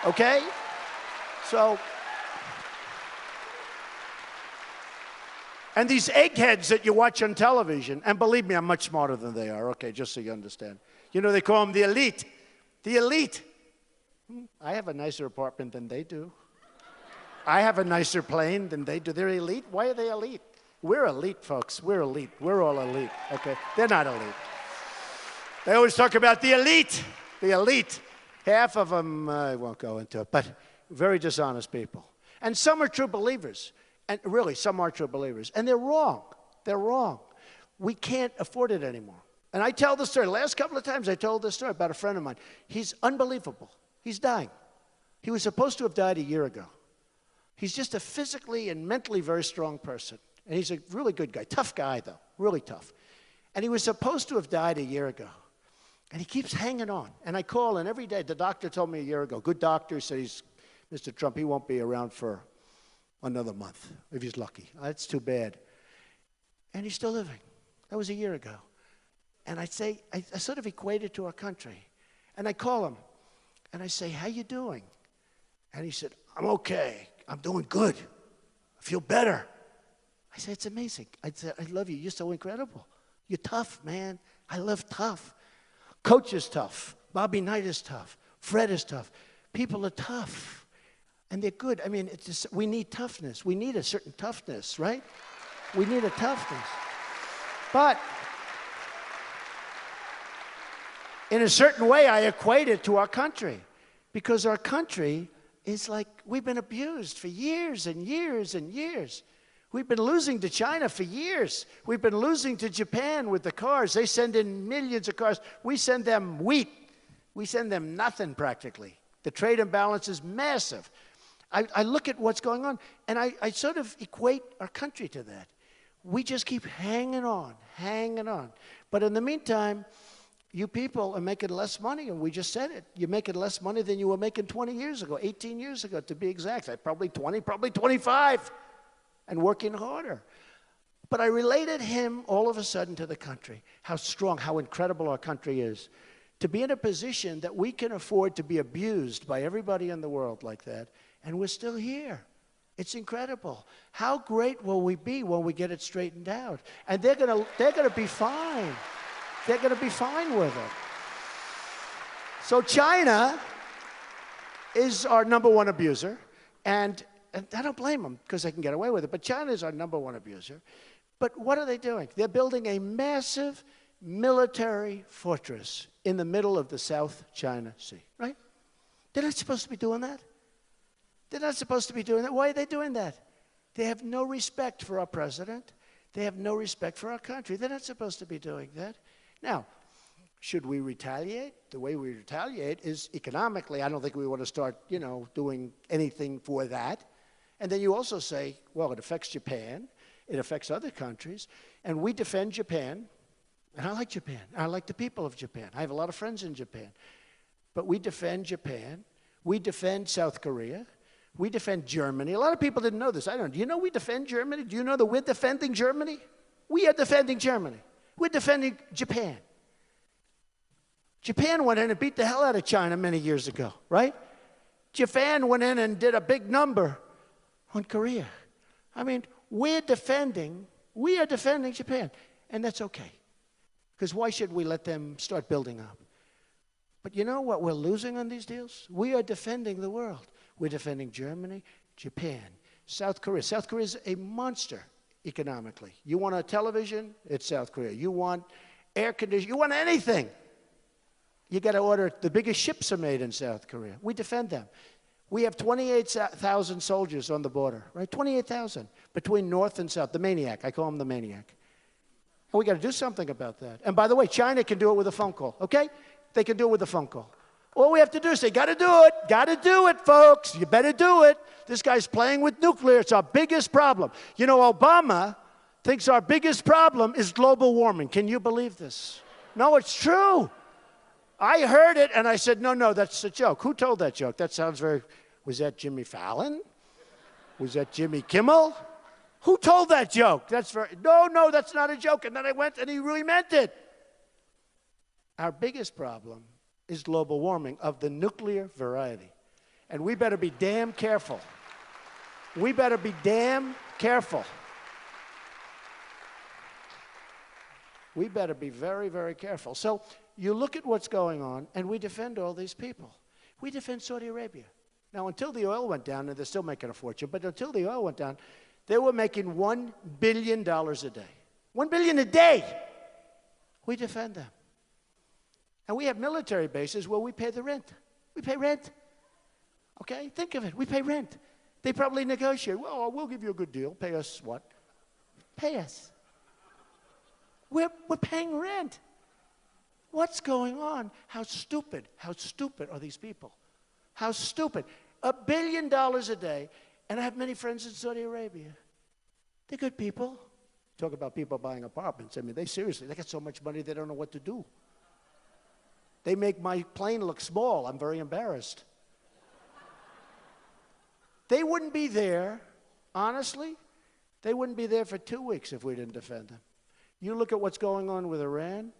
okay? So, and these eggheads that you watch on television, and believe me, I'm much smarter than they are, okay, just so you understand. You know, they call them the elite. The elite. I have a nicer apartment than they do. I have a nicer plane than they do. They're elite. Why are they elite? We're elite, folks. We're elite. We're all elite, okay? They're not elite. They always talk about the elite. The elite. Half of them, I won't go into it, but very dishonest people. And some are true believers. And really, some are true believers. And they're wrong. They're wrong. We can't afford it anymore. And I tell the story. The last couple of times I told this story about a friend of mine. He's unbelievable. He's dying. He was supposed to have died a year ago. He's just a physically and mentally very strong person. And he's a really good guy. Tough guy, though. Really tough. And he was supposed to have died a year ago. And he keeps hanging on. And I call, and every day, the doctor told me a year ago, good doctor, said he's, Mr. Trump, he won't be around for another month, if he's lucky. That's too bad. And he's still living. That was a year ago. And I say, I sort of equate it to our country. And I call him, and I say, how you doing? And he said, I'm okay. I'm doing good. I feel better. I said, it's amazing. I said, I love you. You're so incredible. You're tough, man. I love tough. Coach is tough. Bobby Knight is tough. Fred is tough. People are tough. And they're good. I mean, it's just, we need toughness. We need a certain toughness, right? We need a toughness. But in a certain way, I equate it to our country. Because our country is like, we've been abused for years and years and years. We've been losing to China for years. We've been losing to Japan with the cars. They send in millions of cars. We send them wheat. We send them nothing practically. The trade imbalance is massive. I look at what's going on, and I sort of equate our country to that. We just keep hanging on, hanging on. But in the meantime, you people are making less money, and we just said it. You're making less money than you were making 20 years ago, 18 years ago to be exact. Probably 20, probably 25. And working harder. But I related him all of a sudden to the country, how strong, how incredible our country is. To be in a position that we can afford to be abused by everybody in the world like that, and we're still here. It's incredible. How great will we be when we get it straightened out? And they're gonna be fine. They're gonna be fine with it. So China is our #1 abuser, and I don't blame them because they can get away with it. But China is our #1 abuser. But what are they doing? They're building a massive military fortress in the middle of the South China Sea, right? They're not supposed to be doing that. They're not supposed to be doing that. Why are they doing that? They have no respect for our president. They have no respect for our country. They're not supposed to be doing that. Now, should we retaliate? The way we retaliate is economically. I don't think we want to start, doing anything for that. And then you also say, well, it affects Japan, it affects other countries, and we defend Japan, and I like Japan. I like the people of Japan. I have a lot of friends in Japan. But we defend Japan, we defend South Korea, we defend Germany. A lot of people didn't know this. I don't. Do you know we defend Germany? Do you know that we're defending Germany? We are defending Germany. We're defending Japan. Japan went in and beat the hell out of China many years ago, right? Japan went in and did a big number on Korea. I mean, we are defending Japan, and that's okay. Because why should we let them start building up? But you know what we're losing on these deals? We are defending the world. We're defending Germany, Japan, South Korea. South Korea is a monster economically. You want a television? It's South Korea. You want air conditioning? You want anything? You got to order. The biggest ships are made in South Korea. We defend them. We have 28,000 soldiers on the border, right? 28,000 between North and South. The maniac. I call him the maniac. And we got to do something about that. And by the way, China can do it with a phone call, okay? They can do it with a phone call. All we have to do is say, got to do it. Got to do it, folks. You better do it. This guy's playing with nuclear. It's our biggest problem. You know, Obama thinks our biggest problem is global warming. Can you believe this? No, it's true. I heard it, and I said, no, that's a joke. Who told that joke? That sounds very... Was that Jimmy Fallon? Was that Jimmy Kimmel? Who told that joke? That's very... No, that's not a joke. And then I went, and he really meant it. Our biggest problem is global warming of the nuclear variety. And we better be damn careful. We better be damn careful. We better be very, very careful. So you look at what's going on, and we defend all these people. We defend Saudi Arabia. Now, until the oil went down, and they're still making a fortune, but until the oil went down, They were making $1 billion a day. $1 billion a day. We defend them. And we have military bases where we pay the rent. We pay rent. Okay? Think of it. We pay rent. They probably negotiate. Well, we'll give you a good deal. Pay us what? Pay us. We're paying rent. What's going on? How stupid are these people? How stupid. $1 billion a day. And I have many friends in Saudi Arabia. They're good people. Talk about people buying apartments. I mean, they got so much money they don't know what to do. They make my plane look small. I'm very embarrassed. They wouldn't be there, honestly, they wouldn't be there for 2 weeks if we didn't defend them. You look at what's going on with Iran.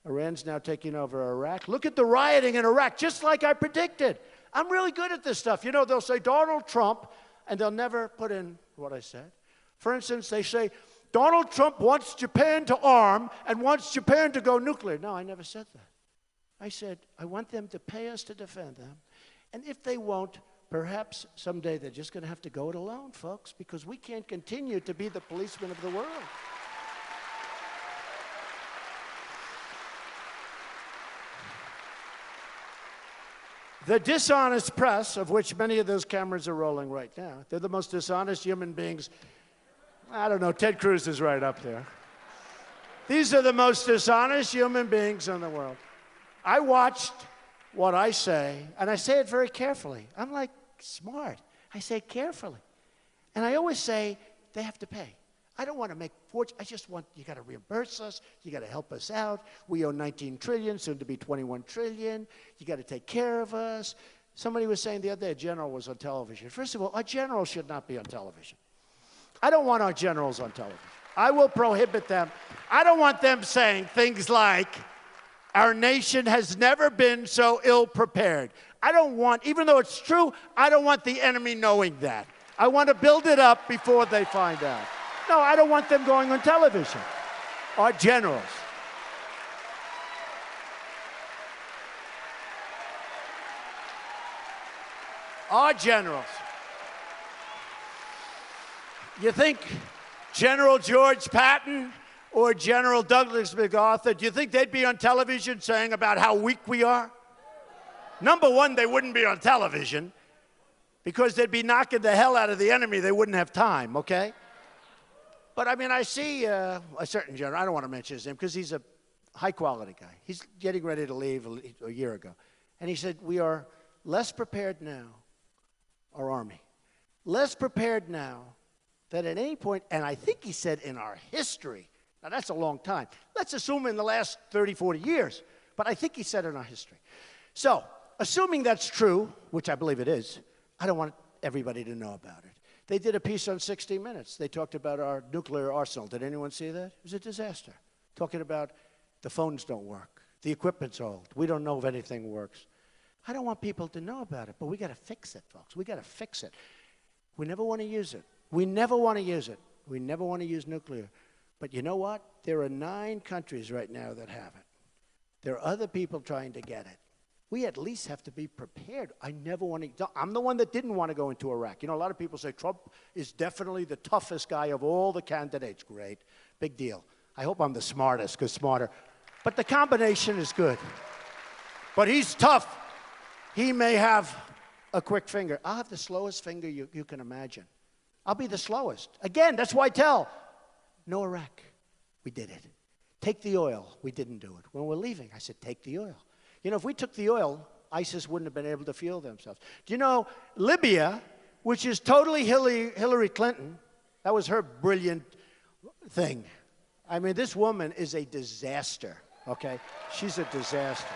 Iran's now taking over Iraq. Look at the rioting in Iraq, just like I predicted. I'm really good at this stuff. You know, they'll say Donald Trump, and they'll never put in what I said. For instance, they say, Donald Trump wants Japan to arm and wants Japan to go nuclear. No, I never said that. I said, I want them to pay us to defend them. And if they won't, perhaps someday they're just going to have to go it alone, folks, because we can't continue to be the policemen of the world. The dishonest press, of which many of those cameras are rolling right now, they're the most dishonest human beings. I don't know, Ted Cruz is right up there. These are the most dishonest human beings in the world. I watched what I say, and I say it very carefully. I'm like smart. I say it carefully. And I always say, they have to pay. I don't want to make fortune. I just want, you got to reimburse us. You got to help us out. We owe 19 trillion, soon to be 21 trillion. You got to take care of us. Somebody was saying the other day a general was on television. First of all, our generals should not be on television. I don't want our generals on television. I will prohibit them. I don't want them saying things like, our nation has never been so ill-prepared. I don't want, even though it's true, I don't want the enemy knowing that. I want to build it up before they find out. No, I don't want them going on television. Our generals. Our generals. You think General George Patton or General Douglas MacArthur, do you think they'd be on television saying about how weak we are? Number one, they wouldn't be on television because they'd be knocking the hell out of the enemy. They wouldn't have time, okay? But, I mean, I see a certain general. I don't want to mention his name because he's a high-quality guy. He's getting ready to leave a year ago. And he said, we are less prepared now, our Army, less prepared now than at any point, and I think he said in our history. Now, that's a long time. Let's assume in the last 30, 40 years. But I think he said in our history. So, assuming that's true, which I believe it is, I don't want everybody to know about it. They did a piece on 60 Minutes. They talked about our nuclear arsenal. Did anyone see that? It was a disaster. Talking about the phones don't work. The equipment's old. We don't know if anything works. I don't want people to know about it, but we got to fix it, folks. We got to fix it. We never want to use it. We never want to use it. We never want to use nuclear. But you know what? There are 9 countries right now that have it. There are other people trying to get it. We at least have to be prepared. I never want to. I'm the one that didn't want to go into Iraq. You know, a lot of people say Trump is definitely the toughest guy of all the candidates. Great. Big deal. I hope I'm the smartest, because smarter. But the combination is good. But he's tough. He may have a quick finger. I'll have the slowest finger you can imagine. I'll be the slowest. Again, that's why I tell. No Iraq. We did it. Take the oil. We didn't do it. When we're leaving, I said, take the oil. You know, if we took the oil, ISIS wouldn't have been able to fuel themselves. Do you know Libya, which is totally Hillary Clinton, that was her brilliant thing. I mean, this woman is a disaster, okay? She's a disaster.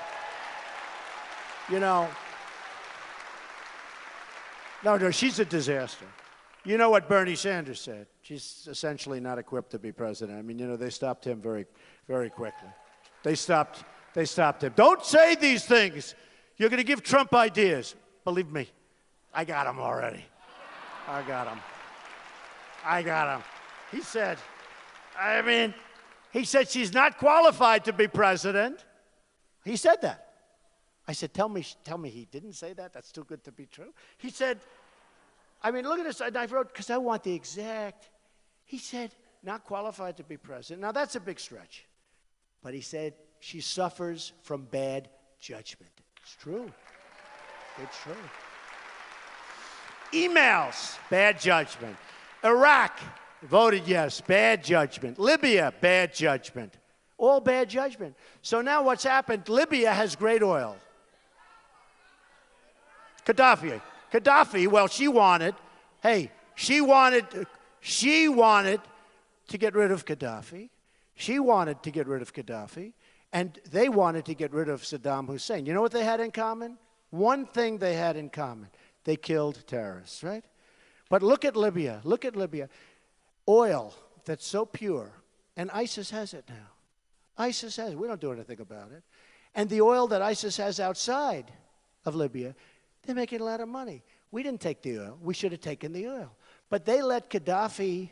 You know, no, she's a disaster. You know what Bernie Sanders said? She's essentially not equipped to be president. I mean, you know, they stopped him very, very quickly. They stopped him. Don't say these things. You're going to give Trump ideas. Believe me, I got him already. I got him. He said she's not qualified to be president. He said that. I said, tell me he didn't say that? That's too good to be true. He said, I mean, look at this. I wrote, because I want the exact He said, not qualified to be president. Now, that's a big stretch. But he said, she suffers from bad judgment. It's true. It's true. Emails, bad judgment. Iraq, voted yes, bad judgment. Libya, bad judgment. All bad judgment. So now what's happened, Libya has great oil. Gaddafi, well, she wanted to get rid of Gaddafi. She wanted to get rid of Gaddafi. And they wanted to get rid of Saddam Hussein. You know what they had in common? One thing they had in common. They killed terrorists, right? But look at Libya. Look at Libya. Oil that's so pure. And ISIS has it now. ISIS has it. We don't do anything about it. And the oil that ISIS has outside of Libya, they're making a lot of money. We didn't take the oil. We should have taken the oil. But they let Gaddafi,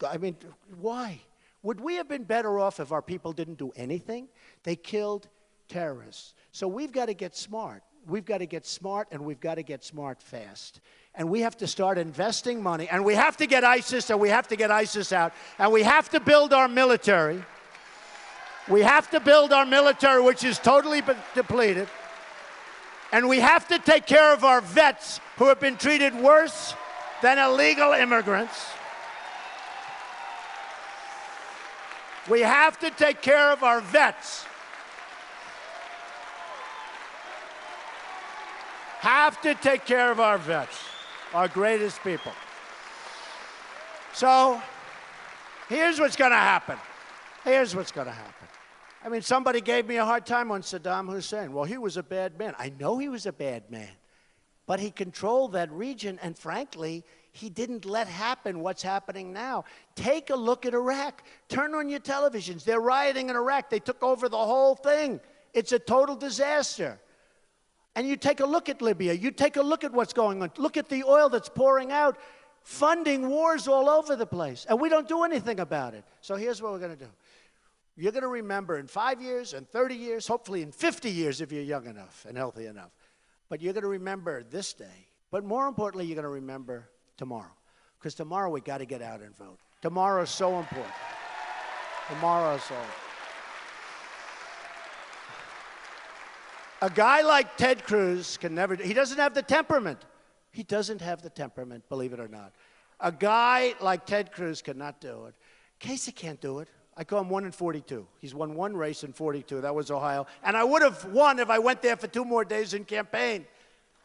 I mean, why? Would we have been better off if our people didn't do anything? They killed terrorists. So we've got to get smart. We've got to get smart, and we've got to get smart fast. And we have to start investing money, and we have to get ISIS, and we have to get ISIS out, and we have to build our military. We have to build our military, which is totally depleted. And we have to take care of our vets who have been treated worse than illegal immigrants. We have to take care of our vets. Have to take care of our vets, our greatest people. So here's what's going to happen. Here's what's going to happen. I mean, somebody gave me a hard time on Saddam Hussein. Well, he was a bad man. I know he was a bad man. But he controlled that region, and frankly, he didn't let happen what's happening now. Take a look at Iraq. Turn on your televisions. They're rioting in Iraq. They took over the whole thing. It's a total disaster. And you take a look at Libya. You take a look at what's going on. Look at the oil that's pouring out, funding wars all over the place. And we don't do anything about it. So here's what we're going to do. You're going to remember in 5 years, in 30 years, hopefully in 50 years if you're young enough and healthy enough. But you're going to remember this day. But more importantly, you're going to remember tomorrow. Because tomorrow we got to get out and vote. Tomorrow is so important. Tomorrow is so important. A guy like Ted Cruz can never, he doesn't have the temperament. He doesn't have the temperament, believe it or not. A guy like Ted Cruz cannot do it. Kasich can't do it. I call him 1 in 42. He's won one race in 42. That was Ohio. And I would have won if I went there for 2 more days in campaign.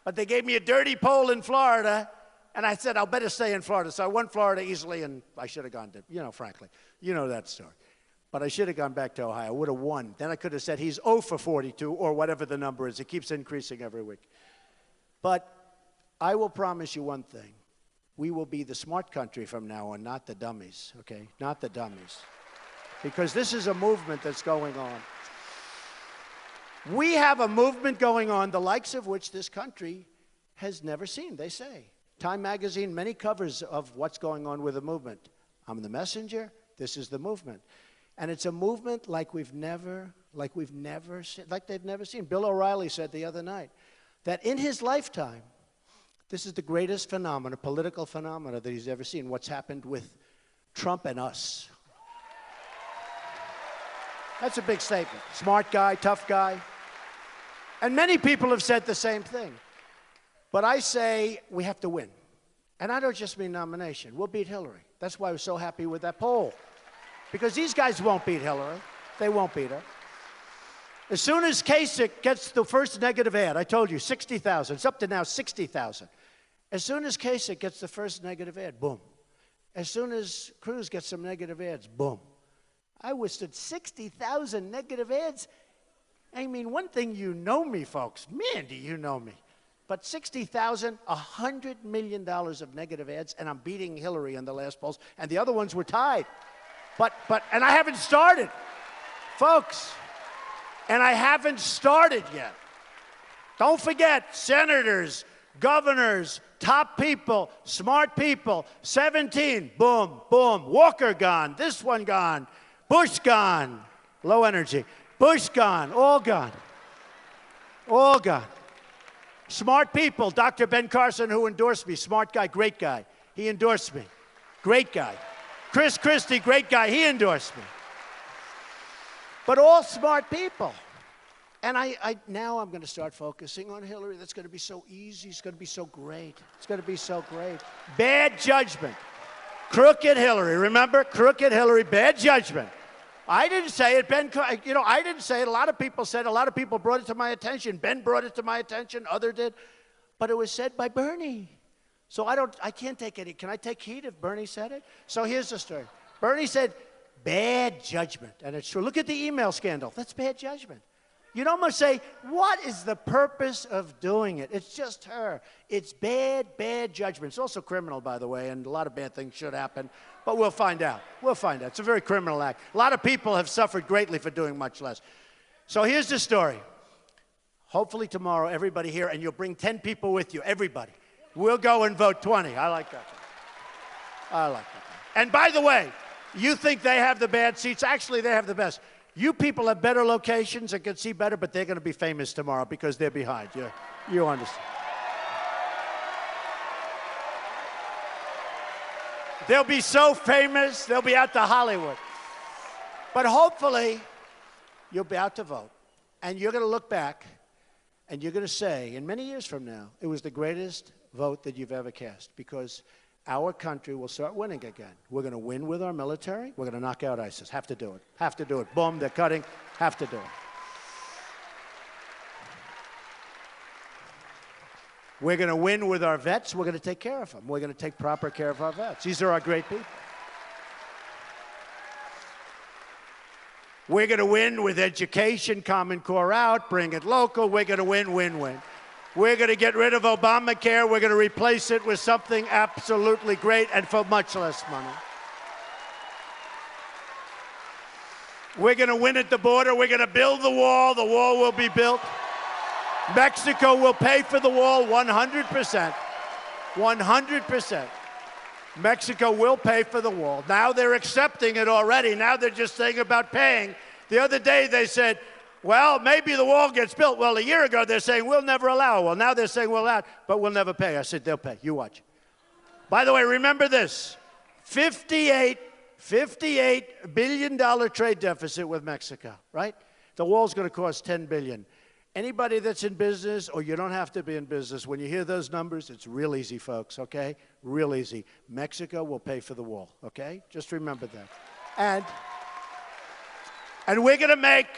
But they gave me a dirty poll in Florida, and I said, I'll better stay in Florida. So I won Florida easily, and I should have gone to, frankly. You know that story. But I should have gone back to Ohio. I would have won. Then I could have said he's 0 for 42, or whatever the number is. It keeps increasing every week. But I will promise you one thing. We will be the smart country from now on, not the dummies, okay? Not the dummies. Because this is a movement that's going on. We have a movement going on, the likes of which this country has never seen, they say. Time magazine, many covers of what's going on with the movement. I'm the messenger. This is the movement. And it's a movement like they've never seen. Bill O'Reilly said the other night that in his lifetime, this is the greatest phenomena, political phenomena that he's ever seen, what's happened with Trump and us. That's a big statement. Smart guy, tough guy. And many people have said the same thing. But I say we have to win. And I don't just mean nomination. We'll beat Hillary. That's why I was so happy with that poll. Because these guys won't beat Hillary. They won't beat her. As soon as Kasich gets the first negative ad, I told you, 60,000. It's up to now 60,000. As soon as Kasich gets the first negative ad, boom. As soon as Cruz gets some negative ads, boom. I withstood 60,000 negative ads. I mean, one thing, you know me, folks. Man, do you know me. But 60,000, $100 million of negative ads, and I'm beating Hillary in the last polls, and the other ones were tied. And I haven't started, folks, and I haven't started yet. Don't forget, senators, governors, top people, smart people, 17, boom, boom, Walker gone, this one gone, Bush gone, low energy, Bush gone, all gone, all gone. Smart people, Dr. Ben Carson, who endorsed me, smart guy, great guy. He endorsed me, great guy. Chris Christie, great guy, he endorsed me. But all smart people. And now I'm going to start focusing on Hillary. That's going to be so easy. It's going to be so great. It's going to be so great. Bad judgment. Crooked Hillary. Remember? Crooked Hillary, bad judgment. I didn't say it. I didn't say it. A lot of people said it. A lot of people brought it to my attention. Ben brought it to my attention. Other did. But it was said by Bernie. So I can't take any. Can I take heat if Bernie said it? So here's the story. Bernie said, bad judgment. And it's true. Look at the email scandal. That's bad judgment. You'd almost say, what is the purpose of doing it? It's just her. It's bad, bad judgment. It's also criminal, by the way, and a lot of bad things should happen. But we'll find out. We'll find out. It's a very criminal act. A lot of people have suffered greatly for doing much less. So here's the story. Hopefully tomorrow, everybody here, and you'll bring 10 people with you, everybody. We'll go and vote 20. I like that. I like that. And by the way, you think they have the bad seats. Actually, they have the best. You people have better locations and can see better, but they're going to be famous tomorrow because they're behind. You understand. They'll be so famous, they'll be out to Hollywood. But hopefully, you'll be out to vote. And you're going to look back, and you're going to say, in many years from now, it was the greatest vote that you've ever cast, because our country will start winning again. We're going to win with our military. We're going to knock out ISIS. Have to do it. Have to do it. Boom, they're cutting. Have to do it. We're going to win with our vets. We're going to take care of them. We're going to take proper care of our vets. These are our great people. We're going to win with education, Common Core out, bring it local. We're going to win, win, win. We're going to get rid of Obamacare. We're going to replace it with something absolutely great and for much less money. We're going to win at the border. We're going to build the wall. The wall will be built. Mexico will pay for the wall 100%. 100%. Mexico will pay for the wall. Now they're accepting it already. Now they're just saying about paying. The other day they said, well, maybe the wall gets built. Well, a year ago, they're saying, we'll never allow it. Well, now they're saying, we'll allow it, but we'll never pay. I said, they'll pay. You watch. By the way, remember this. $58 billion trade deficit with Mexico, right? The wall's going to cost $10 billion. Anybody that's in business, or you don't have to be in business, when you hear those numbers, it's real easy, folks, okay? Real easy. Mexico will pay for the wall, okay? Just remember that. And we're going to make,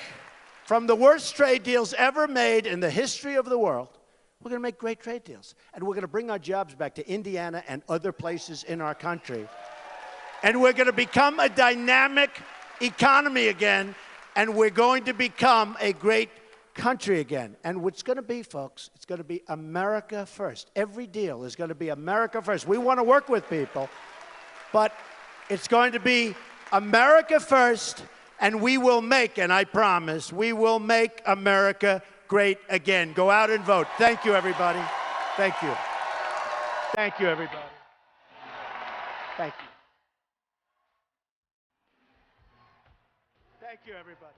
from the worst trade deals ever made in the history of the world, we're going to make great trade deals. And we're going to bring our jobs back to Indiana and other places in our country. And we're going to become a dynamic economy again, and we're going to become a great country again. And what's going to be, folks, it's going to be America first. Every deal is going to be America first. We want to work with people, but it's going to be America first. And we will make, and I promise, we will make America great again. Go out and vote. Thank you, everybody. Thank you. Thank you, everybody. Thank you. Thank you, everybody.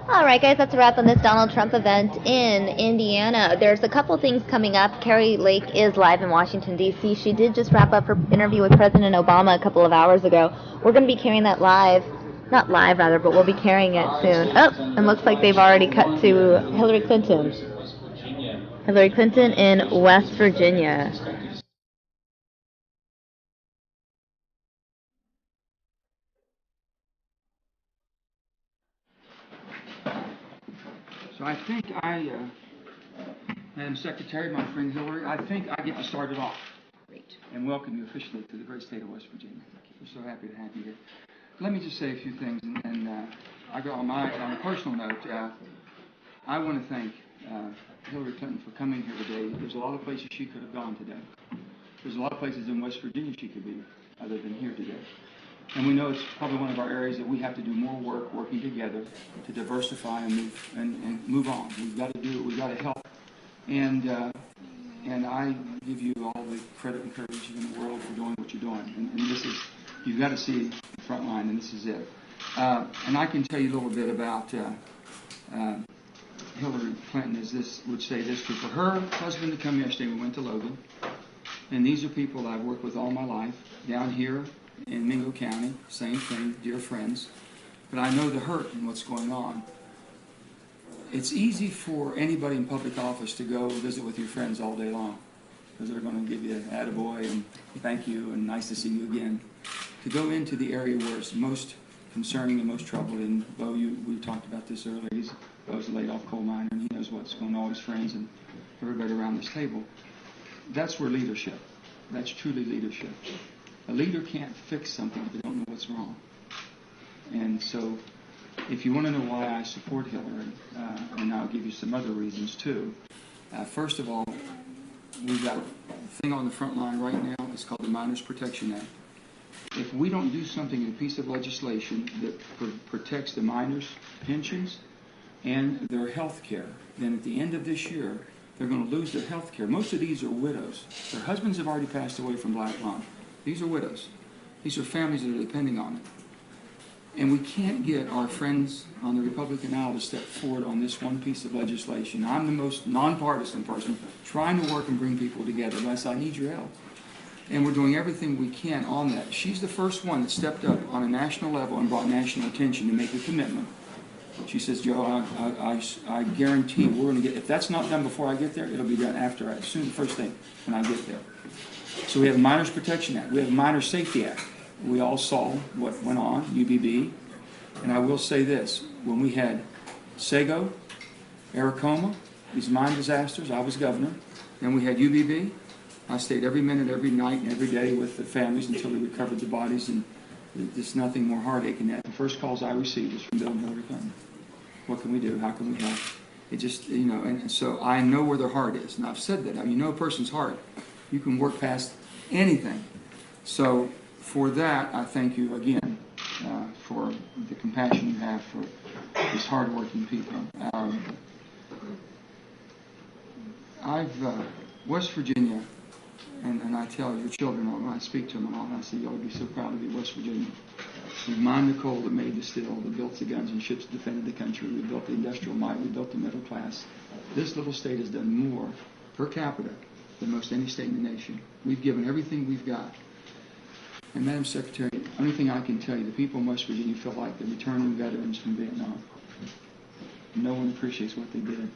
All right, guys, that's a wrap on this Donald Trump event in Indiana. There's a couple things coming up. Carrie Lake is live in Washington, D.C. She did just wrap up her interview with President Obama a couple of hours ago. We're going to be carrying that live. Not live, rather, but we'll be carrying it soon. Oh, and looks like they've already cut to Hillary Clinton. Hillary Clinton in West Virginia. So I think Madam Secretary, my friend Hillary, I think I get to start it off. Great. And welcome you officially to the great state of West Virginia. We're so happy to have you here. Let me just say a few things, and I go on a personal note. I want to thank Hillary Clinton for coming here today. There's a lot of places she could have gone today. There's a lot of places in West Virginia she could be, other than here today. And we know it's probably one of our areas that we have to do more work working together to diversify and move on. We've got to do it. We've got to help. And I give you all the credit and courage in the world for doing what you're doing. And this is, you've got to see the front line, and this is it. And I can tell you a little bit about Hillary Clinton. Would say this, for her husband to come yesterday, we went to Logan. And these are people I've worked with all my life. Down here in Mingo County, same thing, dear friends. But I know the hurt and what's going on. It's easy for anybody in public office to go visit with your friends all day long, because they're going to give you an attaboy and thank you and nice to see you again. To go into the area where it's most concerning and most troubled, and Bo, we talked about this earlier. Bo's a laid-off coal miner, and he knows what's going on, all his friends and everybody around this table. That's where leadership. That's truly leadership. A leader can't fix something if they don't know what's wrong. And so, if you want to know why I support Hillary, and I'll give you some other reasons too. First of all, we've got a thing on the front line right now. It's called the Miners Protection Act. If we don't do something in a piece of legislation that protects the miners' pensions and their health care, then at the end of this year, they're going to lose their health care. Most of these are widows. Their husbands have already passed away from black lung. These are widows. These are families that are depending on it. And we can't get our friends on the Republican aisle to step forward on this one piece of legislation. I'm the most nonpartisan person trying to work and bring people together. But I said, I need your help. And we're doing everything we can on that. She's the first one that stepped up on a national level and brought national attention to make a commitment. She says, Joe, I guarantee we're going to get, if that's not done before I get there, it'll be done after, soon, the first thing when I get there. So we have a Miners Protection Act. We have a Miners Safety Act. We all saw what went on, UBB. And I will say this, when we had Sago, Aracoma, these mine disasters, I was governor. Then we had UBB. I stayed every minute, every night, and every day with the families until we recovered the bodies, and there's nothing more heartache than that. The first calls I received was from Bill and Hillary Clinton. What can we do? How can we help? It just, and so I know where their heart is. And I've said that. I mean, you know a person's heart. You can work past anything. So for that, I thank you again for the compassion you have for these hardworking people. West Virginia, and I tell your children when I speak to them all, I say, you ought to be so proud to be West Virginia. We mined the coal that made the steel, that built the guns and ships that defended the country. We built the industrial might. We built the middle class. This little state has done more per capita than most any state in the nation. We've given everything we've got. And Madam Secretary, the only thing I can tell you, the people in West Virginia feel like the returning veterans from Vietnam. No one appreciates what they did.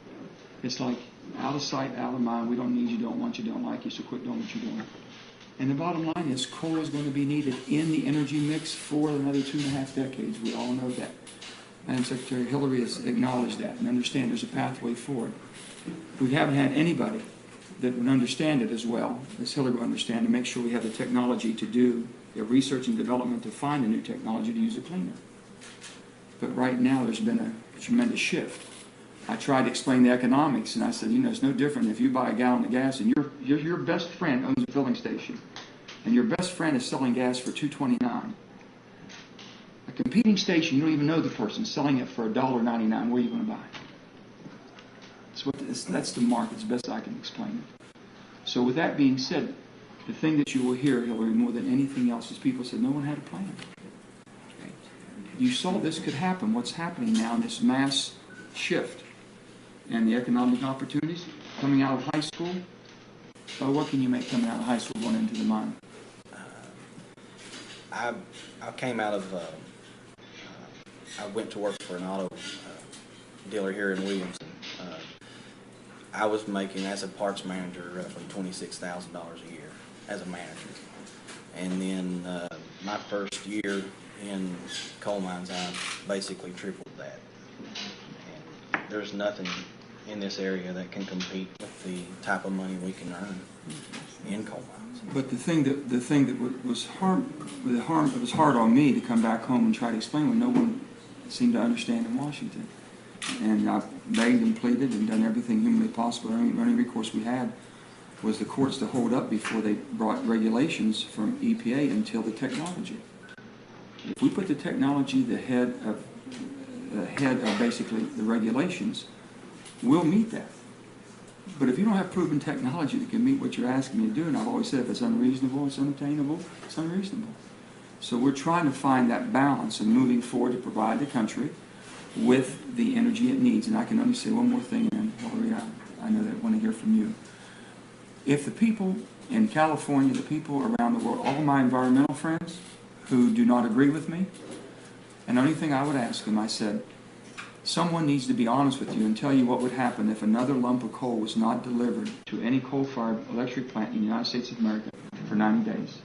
It's like out of sight, out of mind. We don't need you, don't want you, don't like you, so quit doing what you're doing. And the bottom line is coal is going to be needed in the energy mix for another 2.5 decades. We all know that. Madam Secretary, Hillary has acknowledged that and understand there's a pathway forward. We haven't had anybody that would understand it as well as Hillary would understand, to make sure we have the technology to do the research and development to find a new technology to use it cleaner. But right now there's been a tremendous shift. I tried to explain the economics, and I said, it's no different if you buy a gallon of gas and your best friend owns a filling station, and your best friend is selling gas for $2.29. A competing station, you don't even know the person, selling it for $1.99. Where are you going to buy? That's the market, as best I can explain it. So with that being said, the thing that you will hear, Hillary, more than anything else is people said no one had a plan. You saw this could happen. What's happening now in this mass shift and the economic opportunities coming out of high school, what can you make coming out of high school going into the mine? I came out of, I went to work for an auto dealer here in Williamson. I was making, as a parts manager, roughly $26,000 a year as a manager. And then my first year in coal mines, I basically tripled that. And there's nothing in this area that can compete with the type of money we can earn in coal mines. But the thing that was hard, it was hard on me to come back home and try to explain when no one seemed to understand in Washington. And I begged and pleaded and done everything humanly possible. The only recourse we had was the courts to hold up before they brought regulations from EPA until the technology. If we put the technology ahead of basically the regulations, we'll meet that. But if you don't have proven technology that can meet what you're asking me to do, and I've always said if it's unreasonable, it's unattainable, it's unreasonable. So we're trying to find that balance of moving forward to provide the country with the energy it needs. And I can only say one more thing, and Hillary, I know that I want to hear from you. If the people in California, the people around the world, all my environmental friends who do not agree with me, and the only thing I would ask them, I said, someone needs to be honest with you and tell you what would happen if another lump of coal was not delivered to any coal-fired electric plant in the United States of America for 90 days.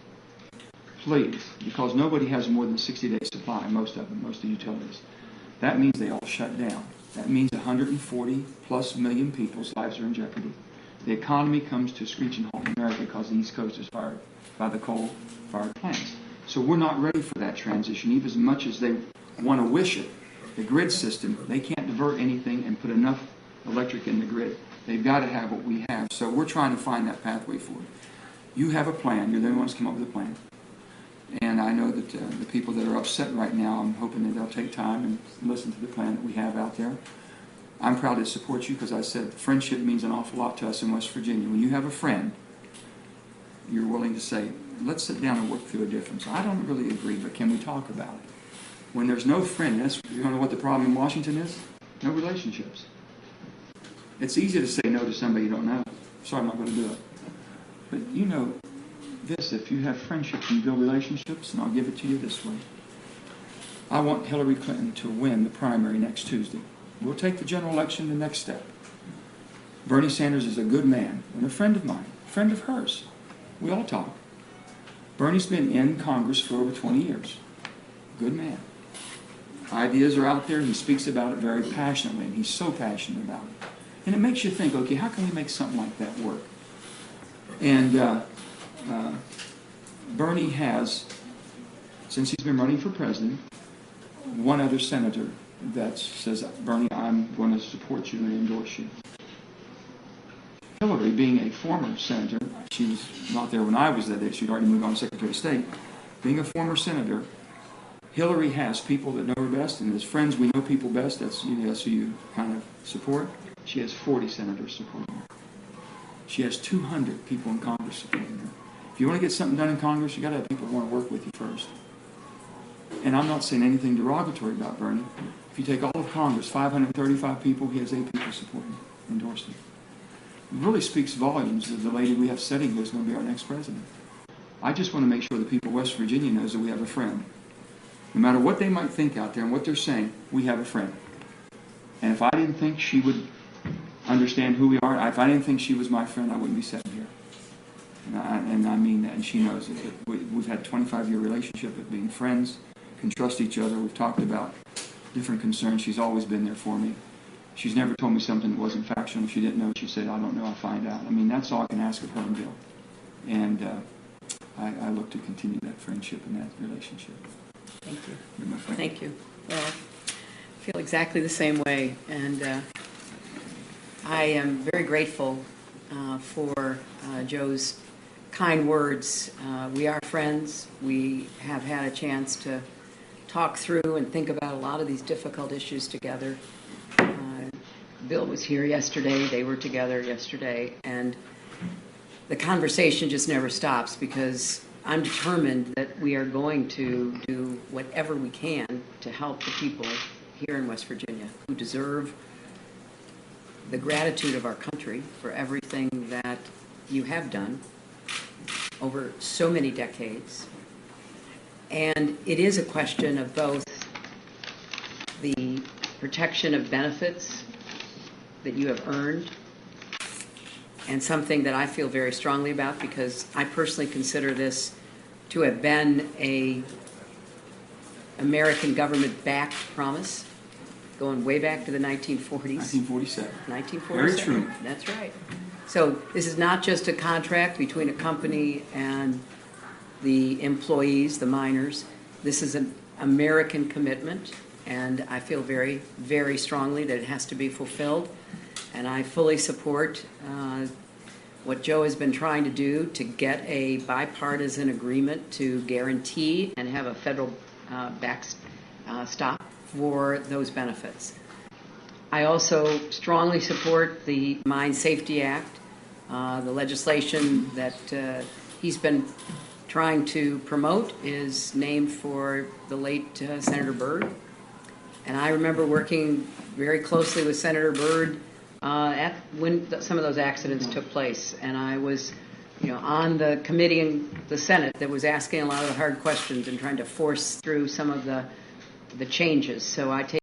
Please, because nobody has more than 60 days supply, most of them, most of the utilities. That means they all shut down. That means 140 plus million people's lives are in jeopardy. The economy comes to a screeching halt in America because the East Coast is fired by the coal-fired plants. So we're not ready for that transition, even as much as they want to wish it. The grid system, they can't divert anything and put enough electric in the grid. They've got to have what we have. So we're trying to find that pathway for it. You have a plan. You're the only ones who come up with a plan. And I know that the people that are upset right now, I'm hoping that they'll take time and listen to the plan that we have out there. I'm proud to support you because I said friendship means an awful lot to us in West Virginia. When you have a friend, you're willing to say, let's sit down and work through a difference. I don't really agree, but can we talk about it? When there's no friend, you know what the problem in Washington is? No relationships. It's easy to say no to somebody you don't know. Sorry, I'm not going to do it. But you know this, if you have friendships and build relationships, and I'll give it to you this way. I want Hillary Clinton to win the primary next Tuesday. We'll take the general election the next step. Bernie Sanders is a good man and a friend of mine, a friend of hers. We all talk. Bernie's been in Congress for over 20 years. Good man. Ideas are out there. He speaks about it very passionately, and he's so passionate about it. And it makes you think, okay, how can we make something like that work? And Bernie has, since he's been running for president, one other senator that says, Bernie, I'm going to support you and endorse you. Hillary, being a former senator, she was not there when I was there, she'd already moved on to Secretary of State. Being a former senator, Hillary has people that know her best, and as friends we know people best, that's who you kind of support. She has 40 senators supporting her. She has 200 people in Congress supporting her. If you want to get something done in Congress, you've got to have people who want to work with you first. And I'm not saying anything derogatory about Bernie. If you take all of Congress, 535 people, he has 8 people supporting him, endorsing him. It really speaks volumes that the lady we have sitting here is going to be our next president. I just want to make sure the people of West Virginia knows that we have a friend. No matter what they might think out there and what they're saying, we have a friend. And if I didn't think she would understand who we are, if I didn't think she was my friend, I wouldn't be sitting here. And I mean that, and she knows it. We've had a 25-year relationship of being friends, can trust each other. We've talked about different concerns. She's always been there for me. She's never told me something that wasn't factual. If she didn't know, she said, I don't know, I'll find out. I mean, that's all I can ask of her and Bill. And I look to continue that friendship and that relationship. Thank you. You're my friend. Thank you. Well, I feel exactly the same way. And I am very grateful for Joe's kind words. We are friends. We have had a chance to talk through and think about a lot of these difficult issues together. Bill was here yesterday. They were together yesterday. And the conversation just never stops because I'm determined that we are going to do whatever we can to help the people here in West Virginia who deserve the gratitude of our country for everything that you have done over so many decades. And it is a question of both the protection of benefits that you have earned, and something that I feel very strongly about because I personally consider this to have been a American government-backed promise going way back to the 1940s. 1947. 1947. Very true. That's right. So this is not just a contract between a company and the employees, the miners. This is an American commitment, and I feel very, very strongly that it has to be fulfilled. And I fully support what Joe has been trying to do to get a bipartisan agreement to guarantee and have a federal backstop for those benefits. I also strongly support the Mine Safety Act, the legislation that he's been trying to promote is named for the late Senator Byrd. And I remember working very closely with Senator Byrd when some of those accidents took place. And I was on the committee in the Senate that was asking a lot of the hard questions and trying to force through some of the changes. So I take